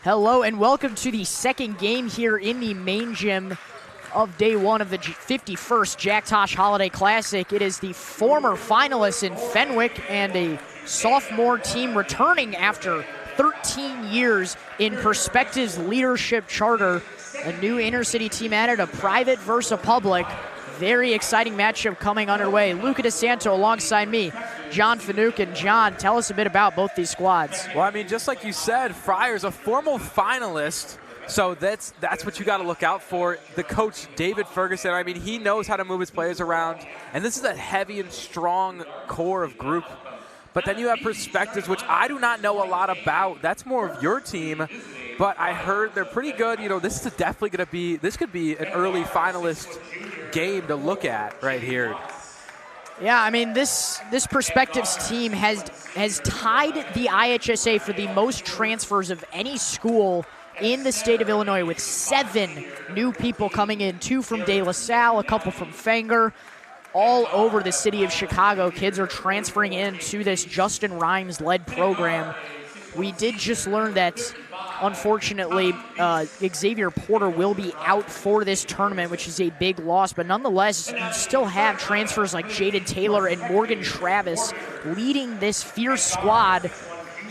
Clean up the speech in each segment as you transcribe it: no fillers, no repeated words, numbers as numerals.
Hello and welcome to the second game here in the main gym of day one of the 51st Jack Tosh Holiday Classic. It is the former finalists in Fenwick and a sophomore team returning after 13 years in Perspective's leadership charter. A new inner-city team added, a private versus a public. Very exciting matchup coming underway. Luca DeSanto alongside me, John Finucane. John, tell us a bit about both these squads. Well, I mean, just like you said, Friar's a formal finalist, so that's what you got to look out for. The coach, David Ferguson, I mean, he knows how to move his players around, and this is a heavy and strong core of group. But then you have Perspectives, which I do not know a lot about. That's more of your team, but I heard they're pretty good. You know, this is definitely going to be, this could be an early finalist game to look at right here. Yeah, I mean, this Perspectives team has tied the IHSA for the most transfers of any school in the state of Illinois, with 7 new people coming in, 2 from De La Salle, a couple from Fenger. All over the city of Chicago, kids are transferring into this Justin Rhymes-led program. We did just learn that, unfortunately, Xavier Porter will be out for this tournament, which is a big loss. But nonetheless, you still have transfers like Jaden Taylor and Morgan Travis leading this fierce squad,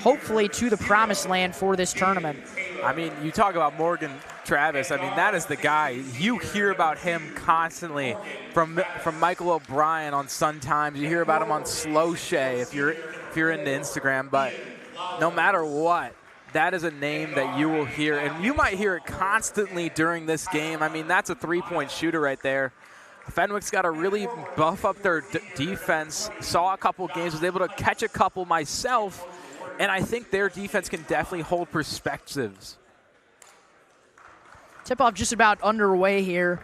hopefully to the promised land for this tournament. I mean, you talk about Morgan Travis. I mean, that is the guy. You hear about him constantly from Michael O'Brien on Sun Times. You hear about him on Slow Shay if you're into Instagram. But no matter what, that is a name that you will hear, and you might hear it constantly during this game. I mean, that's a three-point shooter right there. Fenwick's got to really buff up their defense. Saw a couple games, was able to catch a couple myself, and I think their defense can definitely hold Perspectives. Tip-off just about underway here.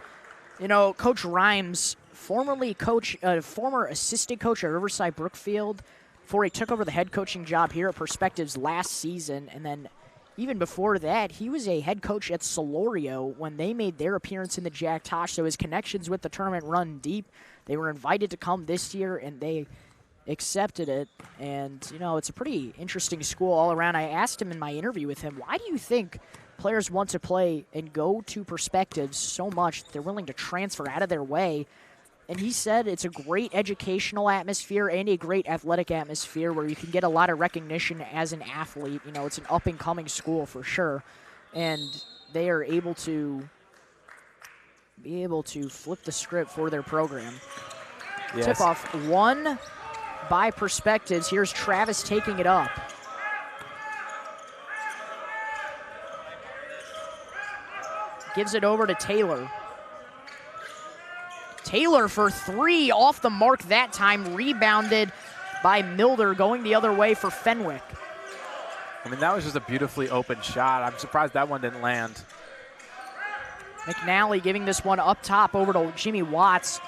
You know, Coach Rhymes, former assistant coach at Riverside Brookfield, before he took over the head coaching job here at Perspectives last season, and then even before that, he was a head coach at Solorio when they made their appearance in the Jack Tosh, so his connections with the tournament run deep. They were invited to come this year, and they accepted it, and you know, it's a pretty interesting school all around. I asked him in my interview with him, why do you think players want to play and go to Perspectives so much that they're willing to transfer out of their way? And he said it's a great educational atmosphere and a great athletic atmosphere where you can get a lot of recognition as an athlete. You know, it's an up-and-coming school for sure, and they are able to flip the script for their program. Yes. Tip-off won by Perspectives. Here's Travis taking it up. Gives it over to Taylor. Taylor for 3, off the mark that time, rebounded by Milder, going the other way for Fenwick. I mean, that was just a beautifully open shot. I'm surprised that one didn't land. McNally giving this one up top over to Jimmy Watts,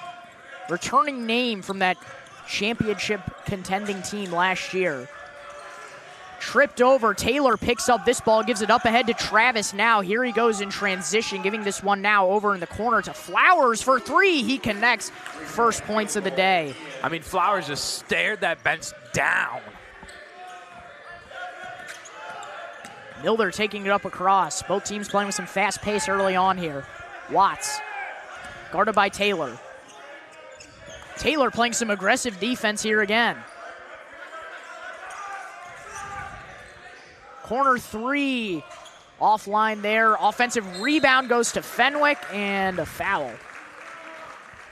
returning name from that championship contending team last year. Tripped over, Taylor picks up this ball, gives it up ahead to Travis now. Here he goes in transition, giving this one now over in the corner to Flowers for 3. He connects, first points of the day. I mean, Flowers just stared that bench down. Milder taking it up across. Both teams playing with some fast pace early on here. Watts, guarded by Taylor. Taylor playing some aggressive defense here again. Corner 3, offline there. Offensive rebound goes to Fenwick, and a foul.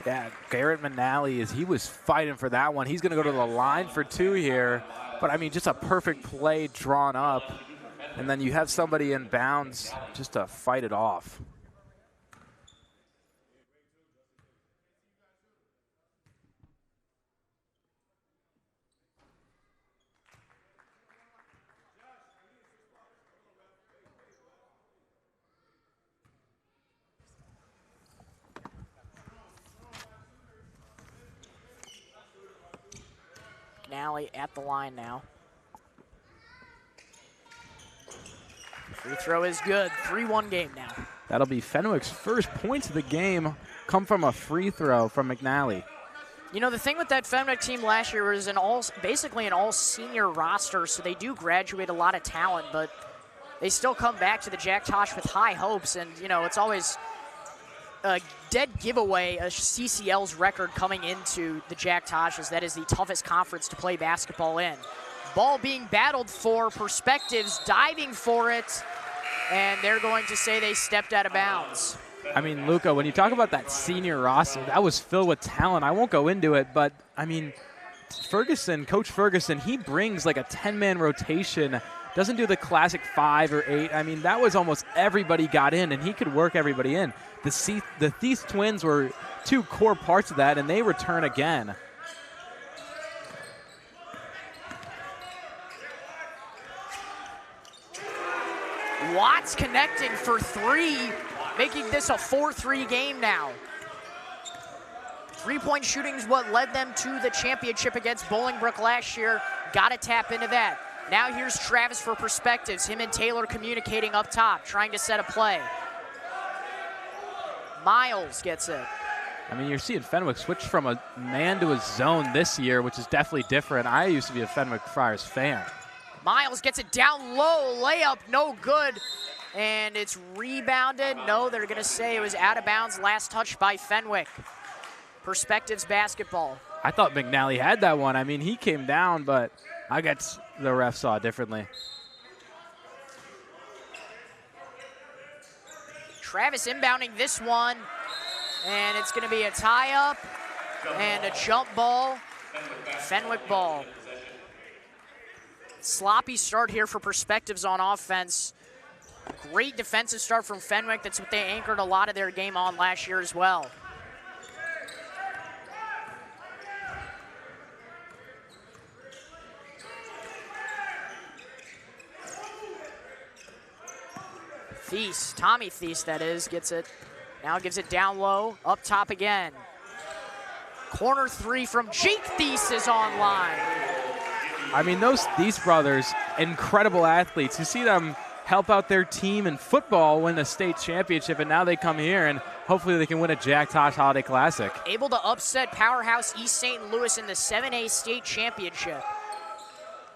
Yeah, Garrett McNally, he was fighting for that one. He's going to go to the line for 2 here. But, I mean, just a perfect play drawn up. And then you have somebody in bounds just to fight it off. McNally at the line now. Free throw is good. 3-1 game now. That'll be Fenwick's first points of the game come from a free throw from McNally. You know, the thing with that Fenwick team last year was basically an all-senior roster, so they do graduate a lot of talent, but they still come back to the Jack Tosh with high hopes, and it's always a dead giveaway, a CCL's record coming into the Jack Tosh, as that is the toughest conference to play basketball in. Ball being battled for, Perspectives diving for it, and they're going to say they stepped out of bounds. I mean, Luca, when you talk about that senior roster, that was filled with talent. I won't go into it, but I mean, Coach Ferguson, he brings like a 10-man rotation, doesn't do the classic 5 or 8. I mean, that was almost everybody got in, and he could work everybody in. The Thies twins were 2 core parts of that, and they return again. Watts connecting for 3, making this a 4-3 game now. 3-point shooting is what led them to the championship against Bolingbrook last year. Got to tap into that. Now here's Travis for Perspectives. Him and Taylor communicating up top, trying to set a play. Miles gets it. I mean, you're seeing Fenwick switch from a man to a zone this year, which is definitely different. I used to be a Fenwick Friars fan. Miles gets it down low, layup, no good. And it's rebounded. No, they're going to say it was out of bounds, last touch by Fenwick. Perspectives basketball. I thought McNally had that one. I mean, he came down, but I guess the ref saw it differently. Travis inbounding this one, and it's going to be a tie-up and a jump ball. Fenwick ball. Sloppy start here for Perspectives on offense. Great defensive start from Fenwick. That's what they anchored a lot of their game on last year as well. Thies, Tommy Thies that is, gets it. Now gives it down low, up top again. Corner 3 from Jake Thies is online. I mean, those Thies brothers, incredible athletes. You see them help out their team in football, win a state championship, and now they come here and hopefully they can win a Jack Tosh Holiday Classic. Able to upset powerhouse East St. Louis in the 7A state championship.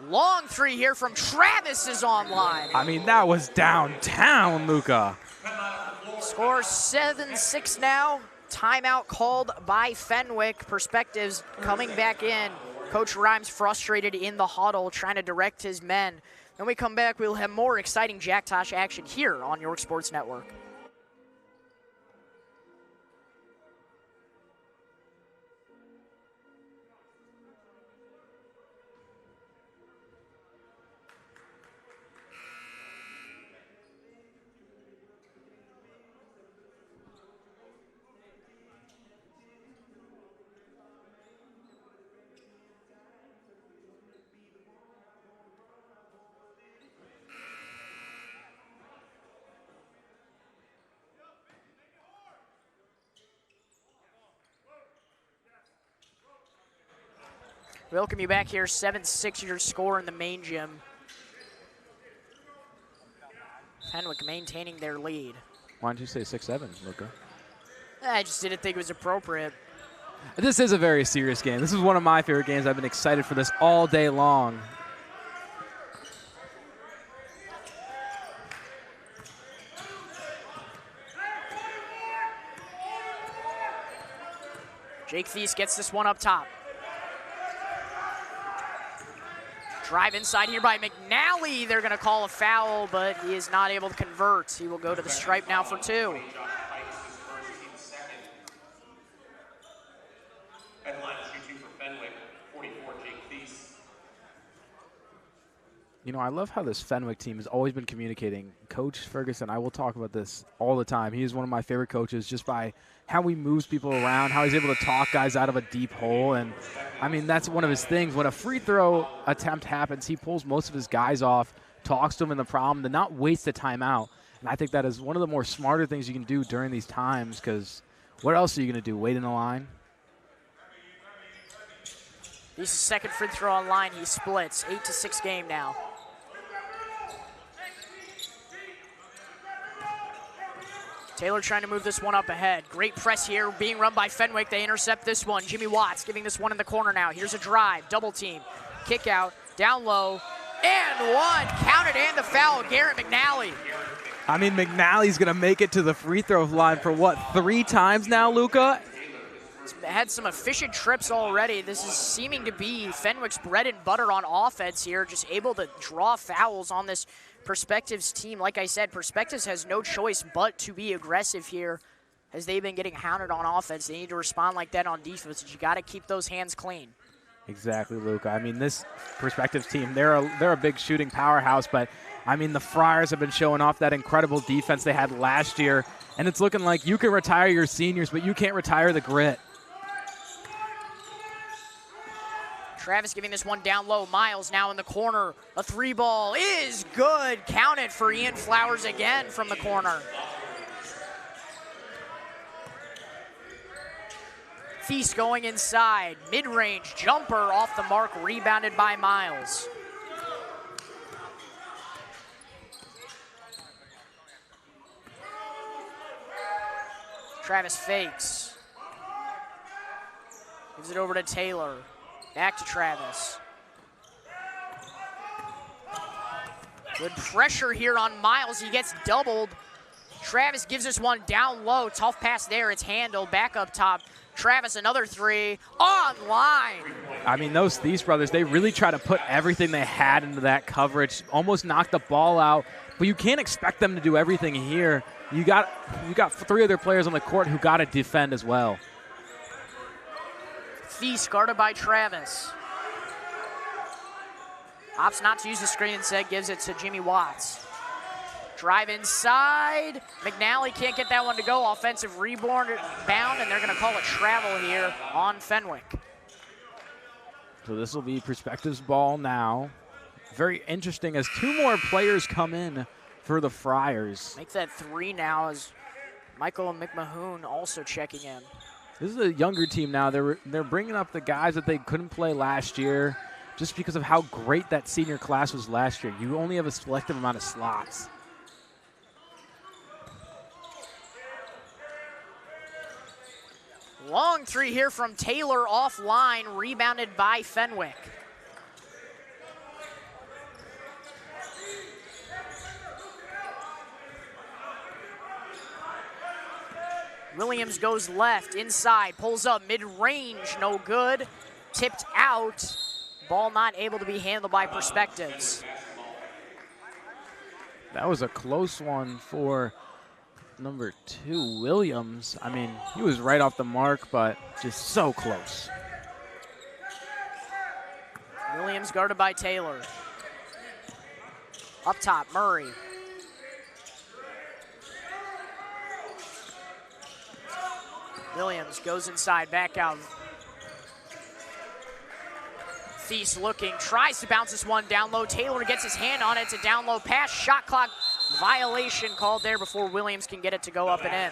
Long 3 here from Travis is online. I mean, that was downtown, Luca. Score 7-6 now. Timeout called by Fenwick. Perspectives coming back in. Coach Rhymes frustrated in the huddle, trying to direct his men. When we come back, we'll have more exciting Jack Tosh action here on York Sports Network. Welcome you back here, 7-6 your score in the main gym. Fenwick maintaining their lead. Why don't you say 6-7, Luca? I just didn't think it was appropriate. This is a very serious game. This is one of my favorite games. I've been excited for this all day long. Jake Thies gets this one up top. Drive inside here by McNally. They're going to call a foul, but he is not able to convert. He will go to the stripe now for 2. You know, I love how this Fenwick team has always been communicating. Coach Ferguson, I will talk about this all the time. He is one of my favorite coaches just by how he moves people around, how he's able to talk guys out of a deep hole. And, I mean, that's one of his things. When a free throw attempt happens, he pulls most of his guys off, talks to them in the problem, to not waste a timeout. And I think that is one of the more smarter things you can do during these times, because what else are you going to do, wait in the line? He's the second free throw on line. He splits. 8-6 game now. Taylor trying to move this one up ahead. Great press here being run by Fenwick. They intercept this one. Jimmy Watts giving this one in the corner now. Here's a drive, double team, kick out, down low, and one. Counted and the foul, Garrett McNally. I mean, McNally's going to make it to the free throw line for what, 3 times now, Luca? He's had some efficient trips already. This is seeming to be Fenwick's bread and butter on offense here, just able to draw fouls on this Perspectives team. Like I said, Perspectives has no choice but to be aggressive here as they've been getting hounded on offense. They need to respond like that on defense. You got to keep those hands clean. Exactly, Luca. I mean, this Perspectives team, they're a big shooting powerhouse, but I mean, the Friars have been showing off that incredible defense they had last year, and it's looking like you can retire your seniors, but you can't retire the grit. Travis giving this one down low. Miles now in the corner. A 3-ball is good. Counted for Ian Flowers again from the corner. Feast going inside. Mid-range jumper off the mark, rebounded by Miles. Travis fakes. Gives it over to Taylor. Back to Travis. Good pressure here on Miles. He gets doubled. Travis gives us one down low. Tough pass there. It's handled. Back up top. Travis, another 3. Online. I mean, those Thies brothers, they really try to put everything they had into that coverage, almost knock the ball out. But you can't expect them to do everything here. You got 3 other players on the court who got to defend as well. Feast guarded by Travis. Opts not to use the screen, instead gives it to Jimmy Watts. Drive inside. McNally can't get that one to go. Offensive rebound, and they're going to call it travel here on Fenwick. So this will be Perspectives ball now. Very interesting as 2 more players come in for the Friars. Make that 3 now as Michael McMahon also checking in. This is a younger team now. They're bringing up the guys that they couldn't play last year just because of how great that senior class was last year. You only have a selective amount of slots. Long 3 here from Taylor offline, rebounded by Fenwick. Williams goes left, inside, pulls up, mid-range, no good. Tipped out, ball not able to be handled by Perspectives. That was a close one for number 2, Williams. I mean, he was right off the mark, but just so close. Williams guarded by Taylor. Up top, Murray. Williams goes inside, back out. Feast looking, tries to bounce this one down low. Taylor gets his hand on it. It's a down low pass. Shot clock violation called there before Williams can get it to go up and in.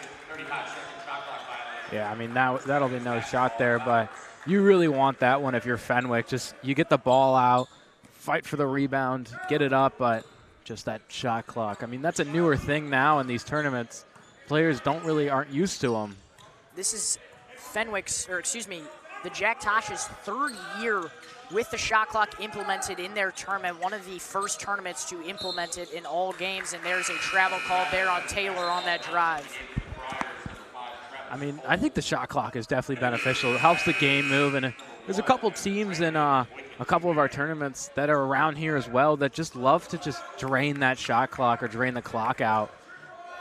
Yeah, I mean, that'll be no shot there, but you really want that one if you're Fenwick. Just you get the ball out, fight for the rebound, get it up, but just that shot clock. I mean, that's a newer thing now in these tournaments. Players aren't used to them. This is the Jack Tosh's 3rd year with the shot clock implemented in their tournament, one of the first tournaments to implement it in all games, and there's a travel call there on Taylor on that drive. I mean, I think the shot clock is definitely beneficial. It helps the game move, and there's a couple teams in a couple of our tournaments that are around here as well that just love to just drain that shot clock or drain the clock out,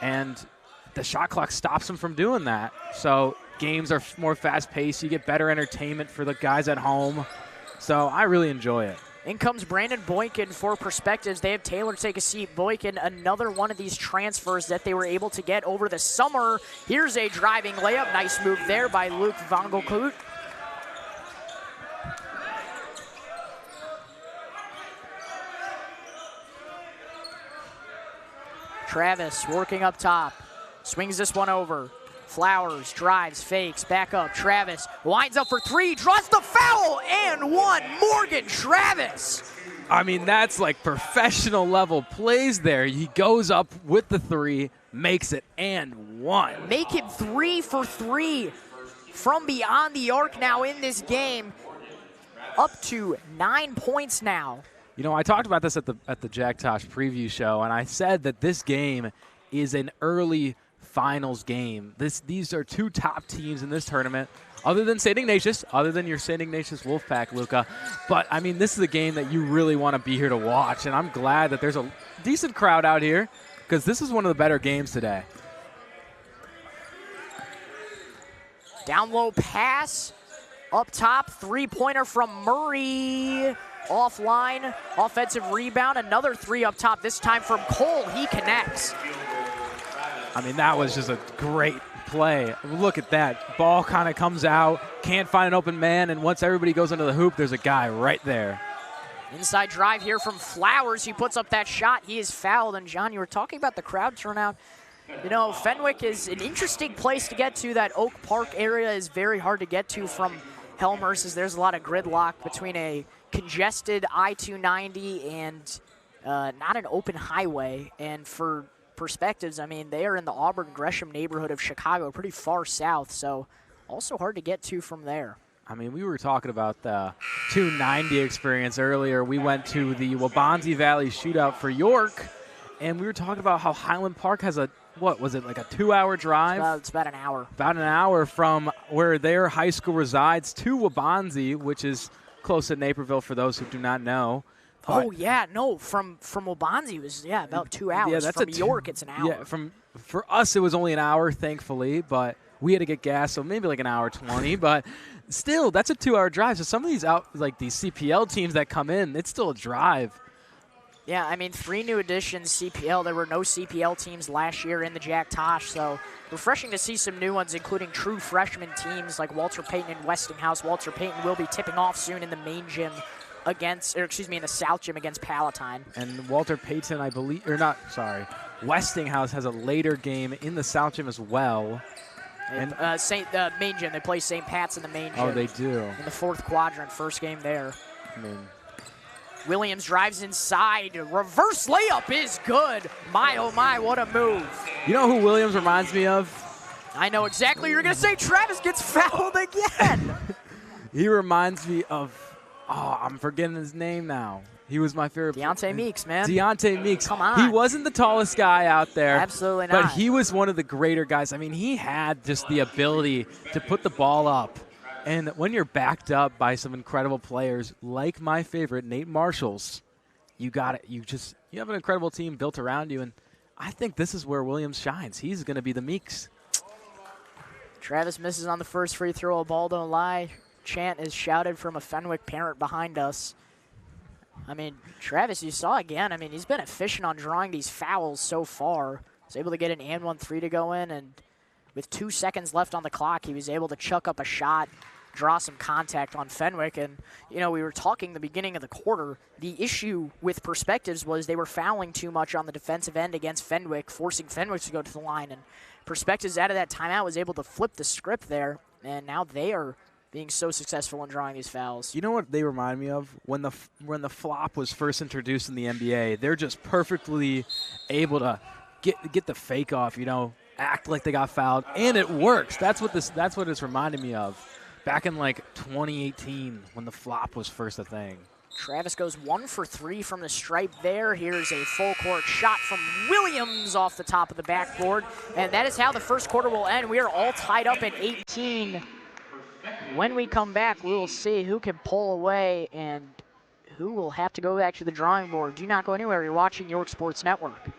and the shot clock stops them from doing that. So games are more fast-paced. You get better entertainment for the guys at home. So I really enjoy it. In comes Brandon Boykin for Perspectives. They have Taylor take a seat. Boykin, another one of these transfers that they were able to get over the summer. Here's a driving layup. Nice move there by Luke Vongelkoot. Travis working up top. Swings this one over. Flowers, drives, fakes, back up. Travis winds up for 3, draws the foul, and 1. Morgan Travis. I mean, that's like professional level plays there. He goes up with the 3, makes it, and 1. Make it 3 for 3 from beyond the arc now in this game. Up to 9 points now You know, I talked about this at the Jack Tosh preview show, and I said that this game is an early finals game. These are two top teams in this tournament, other than St. Ignatius, other than your St. Ignatius Wolfpack, Luca. But, I mean, this is a game that you really want to be here to watch, and I'm glad that there's a decent crowd out here because this is one of the better games today. Down low pass. Up top, three-pointer from Murray. Offline, offensive rebound. Another three up top, this time from Cole. He connects. I mean, that was just a great play. Look at that. Ball kind of comes out, can't find an open man, and once everybody goes into the hoop, there's a guy right there. Inside drive here from Flowers. He puts up that shot. He is fouled. And, John, you were talking about the crowd turnout. You know, Fenwick is an interesting place to get to. That Oak Park area is very hard to get to from Helmers, as there's a lot of gridlock between a congested I-290 and not an open highway. And for perspectives, I mean, they are in the Auburn-Gresham neighborhood of Chicago, pretty far south, so also hard to get to from there. I mean, we were talking about the 290 experience earlier. We went to the Wabansie Valley Shootout for York, and we were talking about how Highland Park has a, what was it, like a 2-hour drive? It's about an hour. About an hour from where their high school resides to Wabansie, which is close to Naperville for those who do not know. Oh, yeah, no, from Wabansie was, about 2 hours. Yeah, that's from York, it's an hour. Yeah, for us, it was only an hour, thankfully, but we had to get gas, so maybe like an hour 20, but still, that's a 2-hour drive. So some of these like these CPL teams that come in, it's still a drive. Yeah, I mean, 3 new additions CPL. There were no CPL teams last year in the Jack Tosh, so refreshing to see some new ones, including true freshman teams like Walter Payton and Westinghouse. Walter Payton will be tipping off soon in the main gym in the South Gym against Palatine. And Walter Payton, I believe, Westinghouse has a later game in the South Gym as well. And main gym, they play St. Pat's in the main gym. Oh, they do. In the 4th quadrant, first game there. I mean, Williams drives inside. Reverse layup is good. My, oh my, what a move. You know who Williams reminds me of? I know exactly what you're going to say. Travis gets fouled again. He reminds me of, I'm forgetting his name now. He was my favorite. Deontay Meeks, man. Deontay Meeks. Come on. He wasn't the tallest guy out there. Absolutely not. But he was one of the greater guys. I mean, he had just the ability to put the ball up. And when you're backed up by some incredible players like my favorite, Nate Marshall's, you got it. You have an incredible team built around you. And I think this is where Williams shines. He's going to be the Meeks. Travis misses on the first free throw. A ball don't lie. Chant is shouted from a Fenwick parent behind us. I mean, Travis, you saw again. I mean, he's been efficient on drawing these fouls so far. He's able to get an and 1-3 to go in, and with 2 seconds left on the clock, he was able to chuck up a shot, draw some contact on Fenwick. And, you know, we were talking the beginning of the quarter. The issue with Perspectives was they were fouling too much on the defensive end against Fenwick, forcing Fenwick to go to the line. And Perspectives out of that timeout was able to flip the script there, and now they are being so successful in drawing these fouls. You know what they remind me of? When the flop was first introduced in the NBA, they're just perfectly able to get the fake off, you know, act like they got fouled, and it works. That's what it's reminding me of. Back in like 2018 when the flop was first a thing. Travis goes 1 for 3 from the stripe there. Here's a full court shot from Williams off the top of the backboard, and that is how the first quarter will end. We are all tied up at 18. When we come back, we will see who can pull away and who will have to go back to the drawing board. Do not go anywhere. You're watching York Sports Network.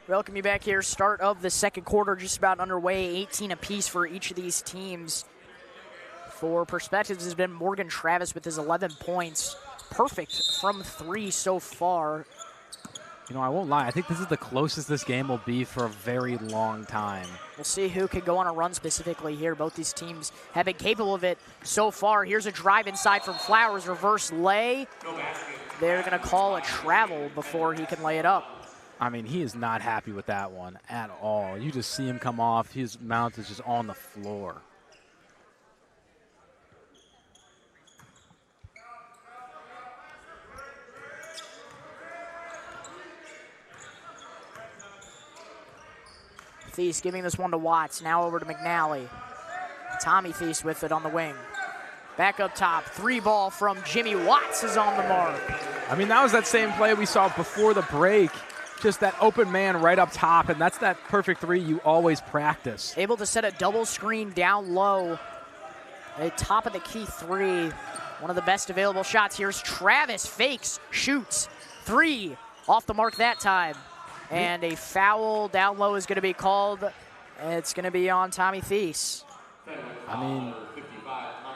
Welcome you back here. Start of the second quarter just about underway. 18 apiece for each of these teams. For Perspectives has been Morgan Travis with his 11 points. Perfect from 3 so far. You know, I won't lie. I think this is the closest this game will be for a very long time. We'll see who can go on a run specifically here. Both these teams have been capable of it so far. Here's a drive inside from Flowers. Reverse lay. They're going to call a travel before he can lay it up. I mean, he is not happy with that one at all. You just see him come off. His mouth is just on the floor. Thies giving this one to Watts. Now over to McNally. Tommy Thies with it on the wing. Back up top. 3 ball from Jimmy Watts is on the mark. I mean, that was that same play we saw before the break. Just that open man right up top, and that's that perfect 3 you always practice. Able to set a double screen down low. A top of the key 3. One of the best available shots. Here's Travis. Fakes. Shoots. 3. Off the mark that time. And a foul down low is going to be called. It's going to be on Tommy Thies. I mean,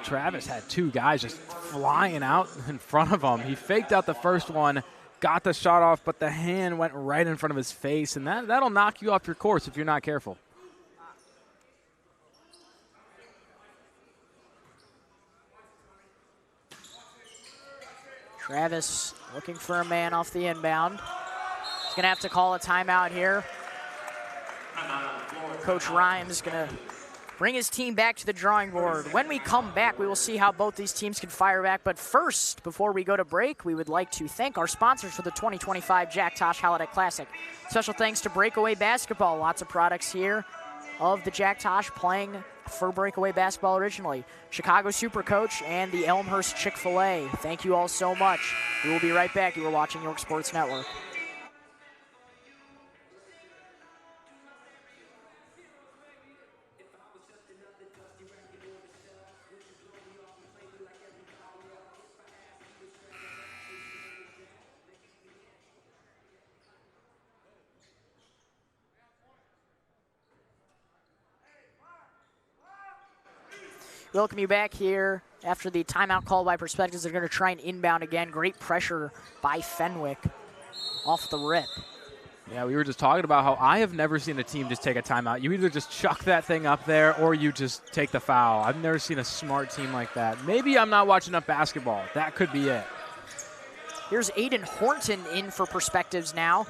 Travis had 2 guys just flying out in front of him. He faked out the first one, got the shot off, but the hand went right in front of his face, and that'll knock you off your course if you're not careful. Travis looking for a man off the inbound. He's going to have to call a timeout here. Coach Rhymes going to bring his team back to the drawing board. When we come back, we will see how both these teams can fire back. But first, before we go to break, we would like to thank our sponsors for the 2025 Jack Tosh Holiday Classic. Special thanks to Breakaway Basketball. Lots of products here of the Jack Tosh playing for Breakaway Basketball originally. Chicago Supercoach and the Elmhurst Chick-fil-A. Thank you all so much. We will be right back. You are watching York Sports Network. Welcome you back here after the timeout call by Perspectives. They're going to try and inbound again. Great pressure by Fenwick off the rip. Yeah, we were just talking about how I have never seen a team just take a timeout. You either just chuck that thing up there or you just take the foul. I've never seen a smart team like that. Maybe I'm not watching enough basketball. That could be it. Here's Aiden Horton in for Perspectives now.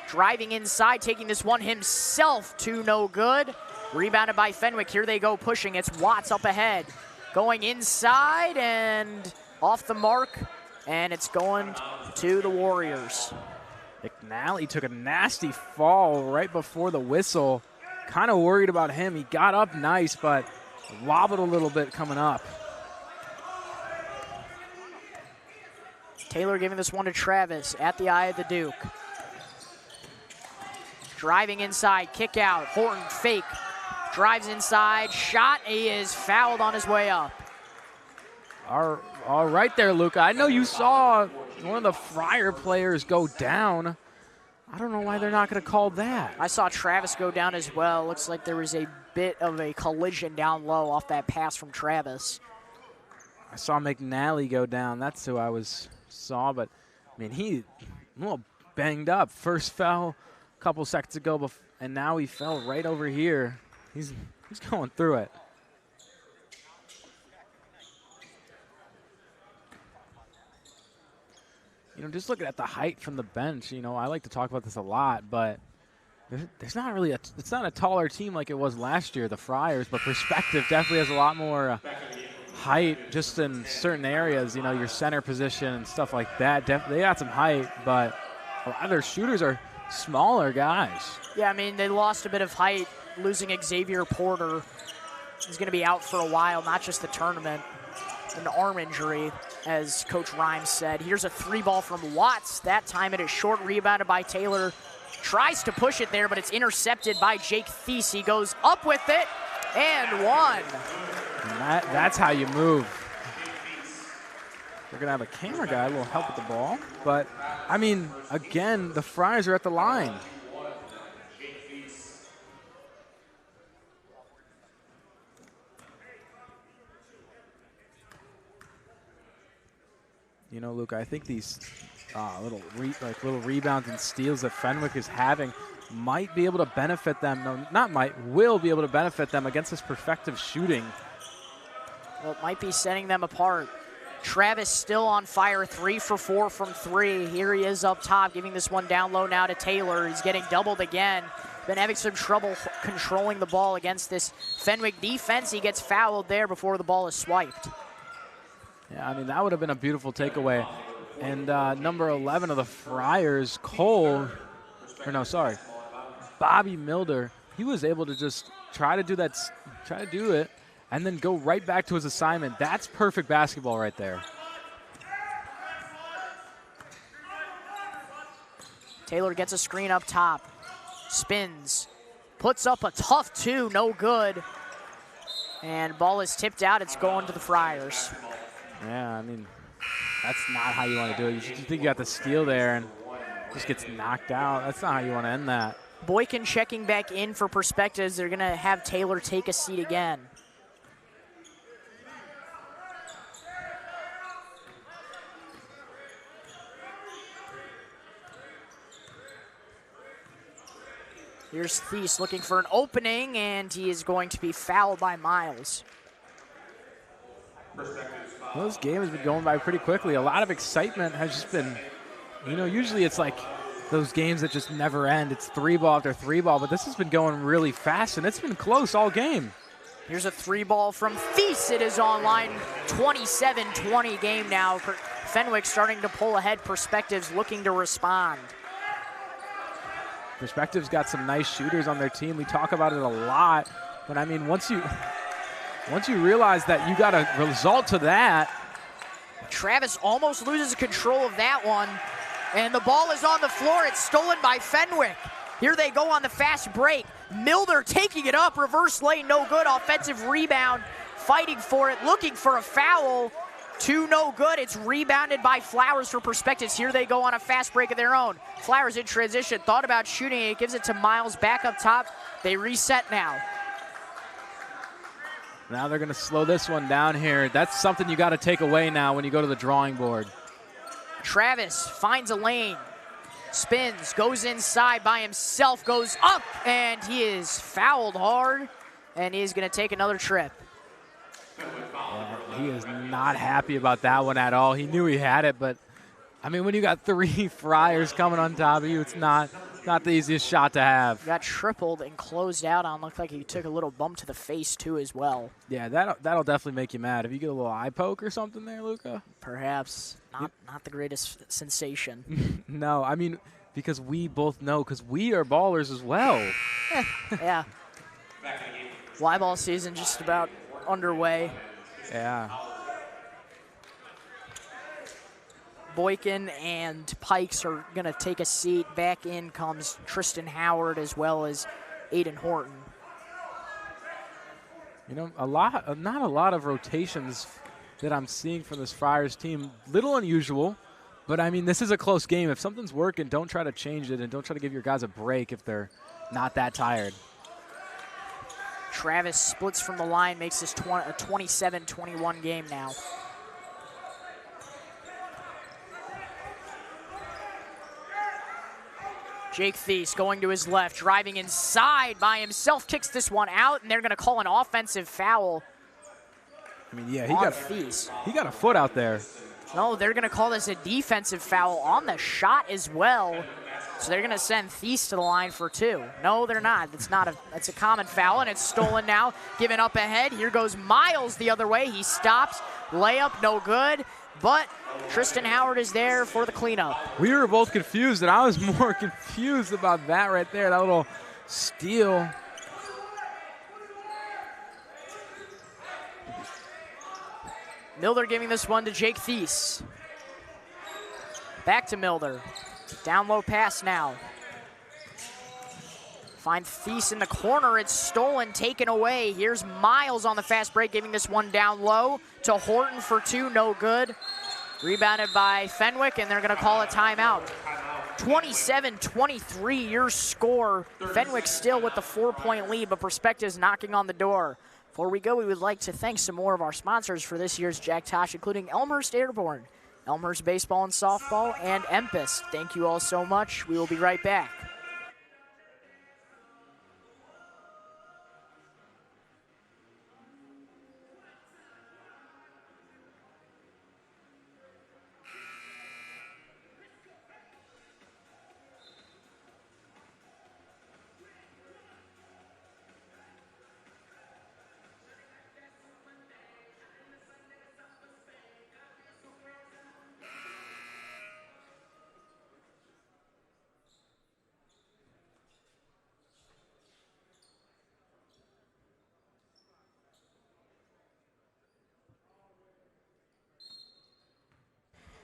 Driving inside, taking this one himself to no good. Rebounded by Fenwick. Here they go pushing. It's Watts up ahead. Going inside and off the mark. And it's going to the Warriors. McNally took a nasty fall right before the whistle. Kind of worried about him. He got up nice, but wobbled a little bit coming up. Taylor giving this one to Travis at the eye of the Duke. Driving inside, kick out. Horton fake. Drives inside, shot, he is fouled on his way up. All right there, Luca. I know you saw one of the Friar players go down. I don't know why they're not going to call that. I saw Travis go down as well. Looks like there was a bit of a collision down low off that pass from Travis. I saw McNally go down. That's who I saw, but I mean, he a little banged up. First fell a couple seconds ago, and now he fell right over here. He's going through it. You know, just looking at the height from the bench, you know, I like to talk about this a lot, but there's not really it's not a taller team like it was last year, the Friars, but Perspective definitely has a lot more height just in certain areas, you know, your center position and stuff like that. They got some height, but a lot of their shooters are smaller guys. Yeah, I mean, they lost a bit of height. Losing Xavier Porter. He's going to be out for a while, not just the tournament. An arm injury, as Coach Rhymes said. Here's a 3-ball from Watts. That time it is short, rebounded by Taylor. Tries to push it there, but it's intercepted by Jake Thies. He goes up with it, and one. And that's how you move. We're going to have a camera guy, a little help with the ball. But, I mean, again, the Friars are at the line. You know, Luca, I think these little rebounds and steals that Fenwick is having might be able to benefit them. No, not might, will be able to benefit them against this perfective shooting. Well, it might be setting them apart. Travis still on fire, 3 for 4 from 3. Here he is up top, giving this one down low now to Taylor. He's getting doubled again. Been having some trouble controlling the ball against this Fenwick defense. He gets fouled there before the ball is swiped. Yeah, I mean, that would have been a beautiful takeaway. And number 11 of the Friars, Bobby Milder, he was able to just try to do it, and then go right back to his assignment. That's perfect basketball right there. Taylor gets a screen up top, spins, puts up a tough 2, no good. And ball is tipped out, it's going to the Friars. Yeah, I mean, that's not how you want to do it. You think you got the steal there and just gets knocked out. That's not how you want to end that. Boykin checking back in for Perspectives. They're going to have Taylor take a seat again. Here's Thies looking for an opening, and he is going to be fouled by Miles. Well, this game has been going by pretty quickly. A lot of excitement has just been, you know, usually it's like those games that just never end. It's 3-ball after 3-ball, but this has been going really fast, and it's been close all game. Here's a 3-ball from Thies. It is online. 27-20 game now. Fenwick starting to pull ahead. Perspectives looking to respond. Perspective's got some nice shooters on their team. We talk about it a lot, but I mean, once you realize that you got a result to that. Travis almost loses control of that one, and the ball is on the floor. It's stolen by Fenwick. Here they go on the fast break. Milder taking it up, reverse lane, no good. Offensive rebound, fighting for it, looking for a foul. 2 no good. It's rebounded by Flowers for Perspectives. Here they go on a fast break of their own. Flowers in transition, thought about shooting it, gives it to Miles back up top. They reset now. Now they're going to slow this one down here. That's something you got to take away now when you go to the drawing board. Travis finds a lane, spins, goes inside by himself, goes up, and he is fouled hard, and he's going to take another trip. Yeah, he is not happy about that one at all. He knew he had it, but, I mean, when you got 3 Friars coming on top of you, it's not the easiest shot to have. Got tripled and closed out on. Looked like he took a little bump to the face, too, as well. Yeah, that'll definitely make you mad. If you get a little eye poke or something there, Luca. Perhaps. Not the greatest sensation. No, I mean, because we both know, because we are ballers as well. Yeah. Y-ball season just about underway. Yeah. Boykin and Pikes are going to take a seat. Back in comes Tristan Howard as well as Aiden Horton. You know, not a lot of rotations that I'm seeing from this Friars team. Little unusual, but I mean, this is a close game. If something's working, don't try to change it, and don't try to give your guys a break if they're not that tired. Travis splits from the line, makes this a 27-21 game now. Jake Thies going to his left, driving inside by himself, kicks this one out, and they're going to call an offensive foul. I mean, yeah, he got a foot out there. No, they're going to call this a defensive foul on the shot as well. So they're going to send Thies to the line for 2. No, they're not. That's a common foul, and it's stolen now. Given up ahead. Here goes Miles the other way. He stops. Layup, no good. But Tristan Howard is there for the cleanup. We were both confused, and I was more confused about that right there, that little steal. Milder giving this one to Jake Thies. Back to Milder. Down low pass now. Find Thies in the corner. It's stolen, taken away. Here's Miles on the fast break, giving this one down low to Horton for 2, no good. Rebounded by Fenwick, and they're going to call a timeout. 27-23 your score. Fenwick still with the 4-point lead, but Perspectives knocking on the door. Before we go, we would like to thank some more of our sponsors for this year's Jack Tosh, including Elmhurst Airborne. Elmhurst Baseball and Softball, and Empis. Thank you all so much. We will be right back.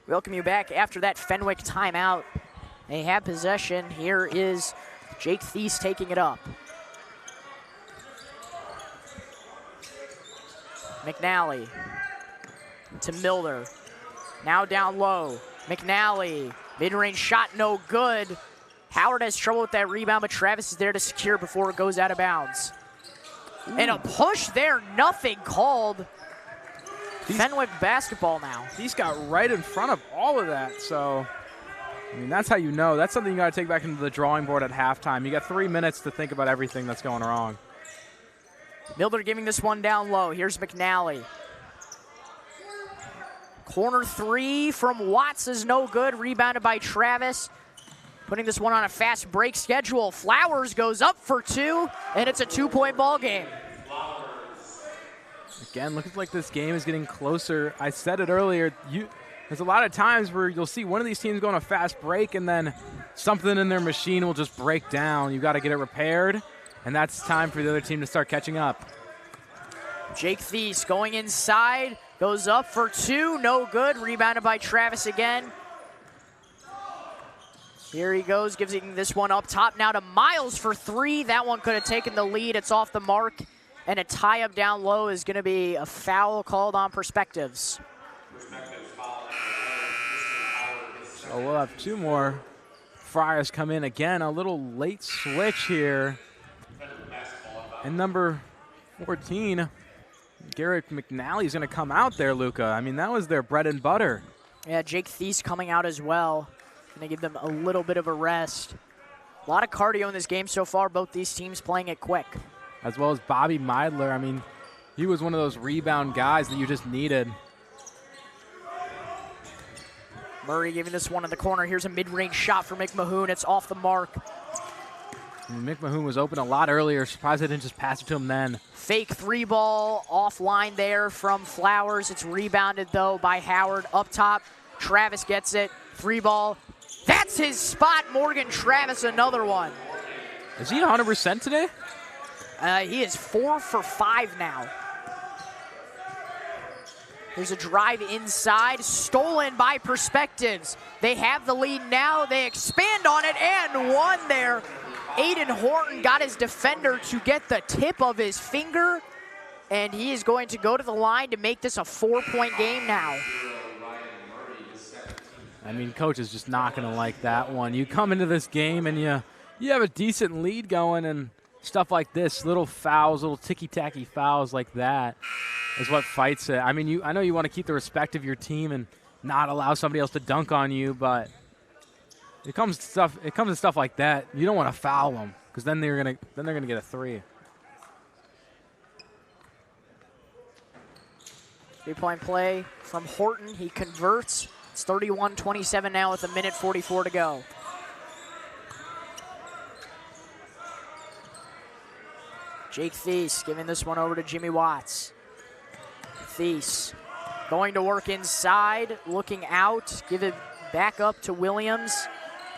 Welcome you back after that Fenwick timeout. They have possession. Here is Jake Thies taking it up. McNally to Milder. Now down low. McNally, mid-range shot, no good. Howard has trouble with that rebound, but Travis is there to secure before it goes out of bounds. And a push there, nothing called. Fenwick basketball now. He's got right in front of all of that, so I mean, that's how you know. That's something you got to take back into the drawing board at halftime. You got 3 minutes to think about everything that's going wrong. Milder giving this one down low. Here's McNally. Corner three from Watts is no good. Rebounded by Travis. Putting this one on a fast break schedule. Flowers goes up for two, and it's a 2-point ball game. Again, looks like this game is getting closer. I said it earlier. There's a lot of times where you'll see one of these teams go on a fast break and then something in their machine will just break down. You got to get it repaired, and that's time for the other team to start catching up. Jake Thies going inside, goes up for two, no good. Rebounded by Travis again. Here he goes, gives this one up top now to Miles for three. That one could have taken the lead. It's off the mark. And a tie-up down low is going to be a foul called on Perspectives. So we'll have two more Friars come in again. A little late switch here. And number 14, Garrett McNally is going to come out there, Luca. I mean, that was their bread and butter. Yeah, Jake Thies coming out as well. Going to give them a little bit of a rest. A lot of cardio in this game so far, both these teams playing it quick. As well as Bobby Meidler. I mean, he was one of those rebound guys that you just needed. Murray giving this one in the corner. Here's a mid-range shot for McMahon. It's off the mark. And McMahon was open a lot earlier. Surprised they didn't just pass it to him then. Fake three ball offline there from Flowers. It's rebounded, though, by Howard. Up top, Travis gets it. Three ball. That's his spot. Morgan Travis, another one. Is he 100% today? He is 4 for 5 now. There's a drive inside, stolen by Perspectives. They have the lead now. They expand on it and one there. Aiden Horton got his defender to get the tip of his finger, and he is going to go to the line to make this a 4-point game now. I mean, coach is just not going to like that one. You come into this game and you have a decent lead going, and stuff like this, little fouls, little ticky-tacky fouls like that is what fights it. I mean, I know you want to keep the respect of your team and not allow somebody else to dunk on you, but it comes to stuff like that. You don't want to foul them because then they're gonna get a three. 3-point play from Horton. He converts. It's 31-27 now with 1:44 to go. Jake Thies giving this one over to Jimmy Watts. Thies going to work inside, looking out, give it back up to Williams.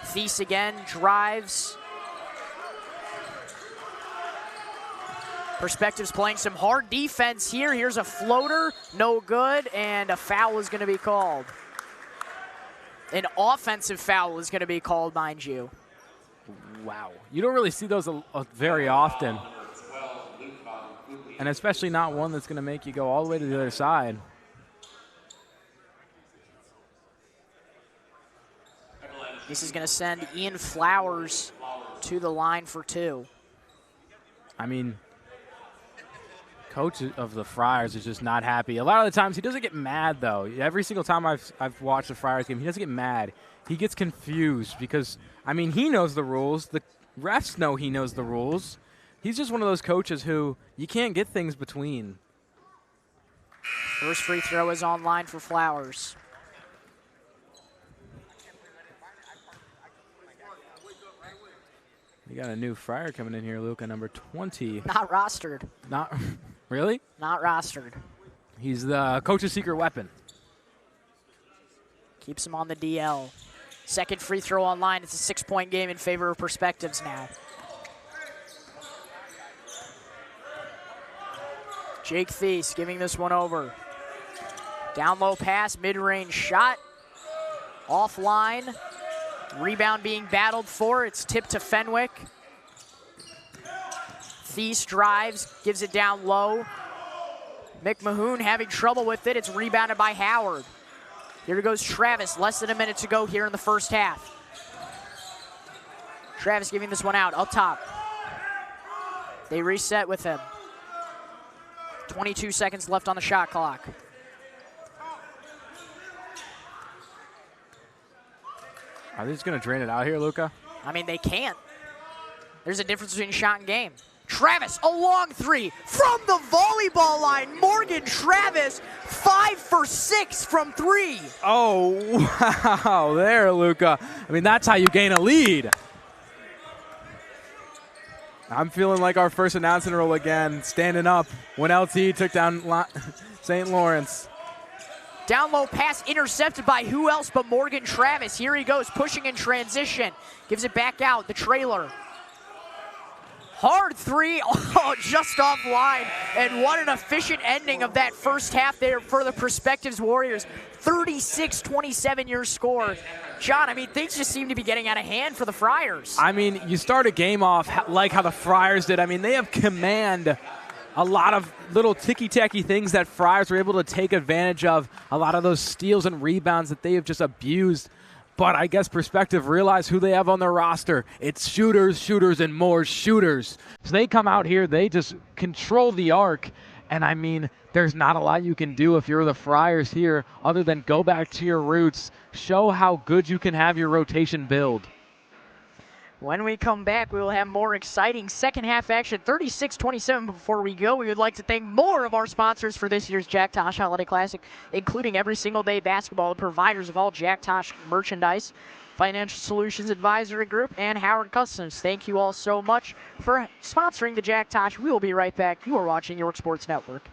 Thies again, drives. Perspectives playing some hard defense here. Here's a floater, no good, and a foul is going to be called. An offensive foul is going to be called, mind you. Wow. You don't really see those very often. And especially not one that's going to make you go all the way to the other side. This is going to send Ian Flowers to the line for two. I mean, coach of the Friars is just not happy. A lot of the times he doesn't get mad, though. Every single time I've watched the Friars game, he doesn't get mad. He gets confused because, I mean, he knows the rules. The refs know he knows the rules. He's just one of those coaches who you can't get things between. First free throw is on line for Flowers. You got a new Friar coming in here, Luca, number 20. Not rostered. Not really? Not rostered. He's the coach's secret weapon. Keeps him on the DL. Second free throw on line. It's a 6-point game in favor of Perspectives now. Jake Thies giving this one over. Down low pass, mid-range shot. Offline. Rebound being battled for. It's tipped to Fenwick. Thies drives, gives it down low. McMahon having trouble with it. It's rebounded by Howard. Here goes Travis. Less than a minute to go here in the first half. Travis giving this one out, up top. They reset with him. 22 seconds left on the shot clock. Are they just going to drain it out here, Luca? I mean, they can't. There's a difference between shot and game. Travis, a long three from the volleyball line. Morgan Travis, 5 for 6 from 3. Oh, wow, there, Luca. I mean, that's how you gain a lead. I'm feeling like our first announcing role again, standing up when LT took down St. Lawrence. Down low pass intercepted by who else but Morgan Travis. Here he goes, pushing in transition. Gives it back out, the trailer. Hard three, oh, just offline. And what an efficient ending of that first half there for the Perspectives Warriors. 36-27 your score. John, I mean, things just seem to be getting out of hand for the Friars. I mean, you start a game off like how the Friars did. I mean, they have command. A lot of little ticky-tacky things that Friars were able to take advantage of. A lot of those steals and rebounds that they have just abused. But I guess Perspective realize who they have on their roster. It's shooters, shooters, and more shooters. So they come out here, they just control the arc. And I mean, there's not a lot you can do if you're the Friars here other than go back to your roots, show how good you can have your rotation build. When we come back, we will have more exciting second half action, 36-27. Before we go, we would like to thank more of our sponsors for this year's Jack Tosh Holiday Classic, including Every Single Day Basketball, the providers of all Jack Tosh merchandise, Financial Solutions Advisory Group, and Howard Customs. Thank you all so much for sponsoring the Jack Tosh. We will be right back. You are watching York Sports Network.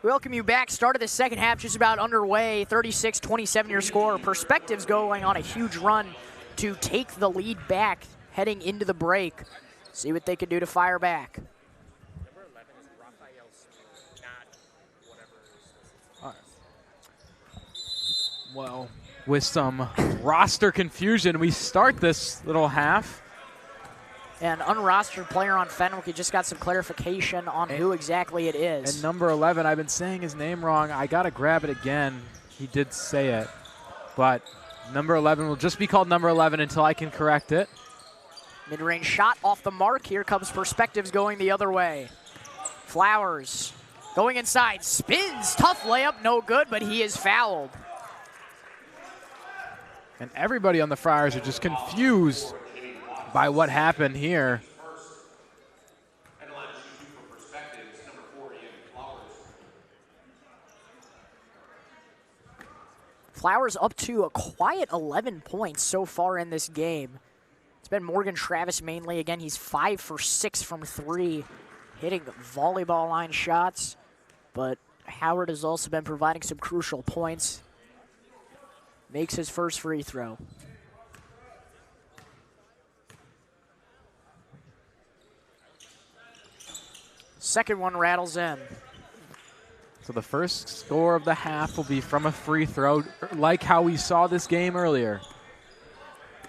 Welcome you back. Start of the second half just about underway. 36-27 your score. Perspectives going on a huge run to take the lead back heading into the break. See what they can do to fire back. Number 11 is Raphael Smith, not whatever. Well, with some roster confusion, we start this little half. An unrostered player on Fenwick. He just got some clarification on who exactly it is. And number 11, I've been saying his name wrong. I got to grab it again. He did say it. But number 11 will just be called number 11 until I can correct it. Mid-range shot off the mark. Here comes Perspectives going the other way. Flowers going inside. Spins. Tough layup. No good, but he is fouled. And everybody on the Friars are just confused by what happened here. Flowers up to a quiet 11 points so far in this game. It's been Morgan Travis mainly. Again, he's 5 for 6 from 3, hitting volleyball line shots. But Howard has also been providing some crucial points. Makes his first free throw. Second one rattles in. So the first score of the half will be from a free throw, like how we saw this game earlier.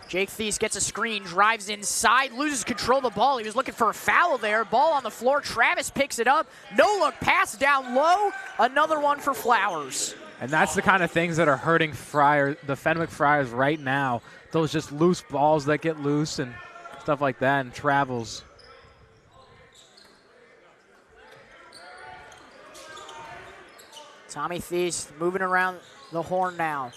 Jake Thies gets a screen, drives inside, loses control of the ball. He was looking for a foul there. Ball on the floor. Travis picks it up. No look pass down low. Another one for Flowers. And that's the kind of things that are hurting the Fenwick Friars right now. Those just loose balls that get loose and stuff like that, and travels. Tommy Thies moving around the horn now.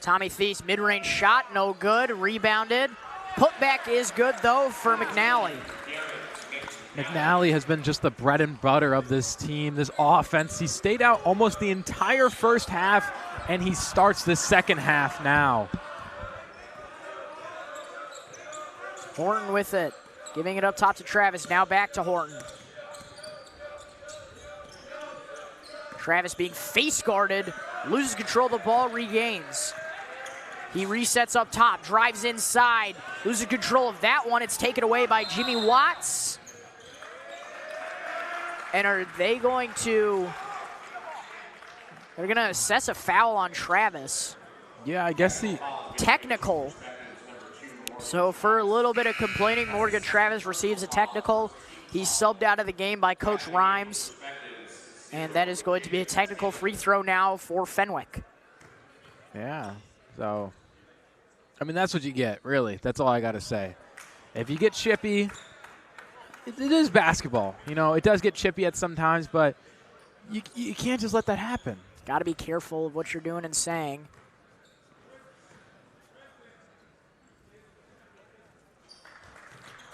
Tommy Thies, mid-range shot, no good, rebounded. Putback is good, though, for McNally. McNally has been just the bread and butter of this team, this offense. He stayed out almost the entire first half, and he starts the second half now. Horton with it, giving it up top to Travis, now back to Horton. Travis being face guarded, loses control of the ball, regains. He resets up top, drives inside, loses control of that one. It's taken away by Jimmy Watts. And are they going to, they're going to assess a foul on Travis. Yeah, I guess he. Technical. So for a little bit of complaining, Morgan Travis receives a technical. He's subbed out of the game by Coach Rhymes. And that is going to be a technical free throw now for Fenwick. Yeah, so, I mean, that's what you get, really. That's all I got to say. If you get chippy, it is basketball. You know, it does get chippy at some times, but you can't just let that happen. Got to be careful of what you're doing and saying.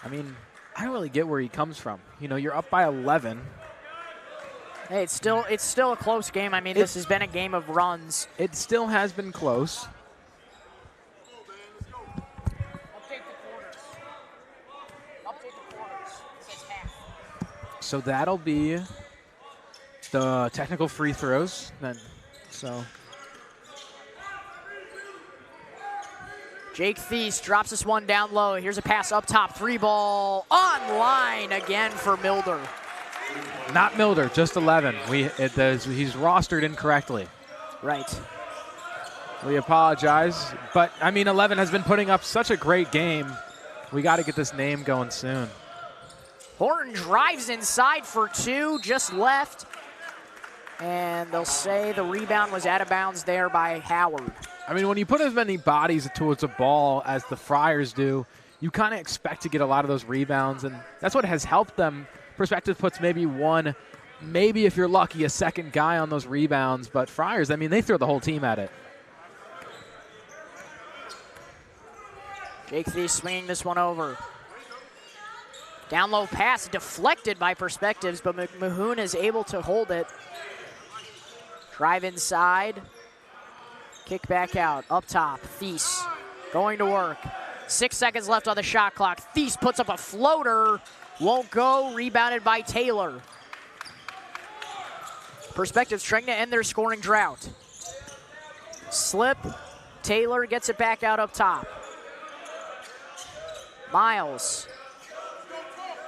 I mean, I don't really get where he comes from. You know, you're up by 11. Hey, it's still a close game. I mean, this has been a game of runs. It still has been close. So that'll be the technical free throws. Then, so Jake Thies drops this one down low. Here's a pass up top. 3-ball online again for Milder. Not Milder, just 11. He's rostered incorrectly. Right. We apologize, but I mean 11 has been putting up such a great game. We got to get this name going soon. Horton drives inside for 2, just left. And they'll say the rebound was out of bounds there by Howard. I mean, when you put as many bodies towards a ball as the Friars do, you kind of expect to get a lot of those rebounds, and that's what has helped them. Perspective puts maybe one, maybe if you're lucky, a second guy on those rebounds. But Friars, I mean, they throw the whole team at it. Jake Thies swinging this one over. Down low pass, deflected by Perspectives, but Mahoon is able to hold it. Drive inside. Kick back out, up top. Thies going to work. 6 seconds left on the shot clock. Thies puts up a floater. Won't go, rebounded by Taylor. Perspectives trying to end their scoring drought. Slip. Taylor gets it back out up top. Miles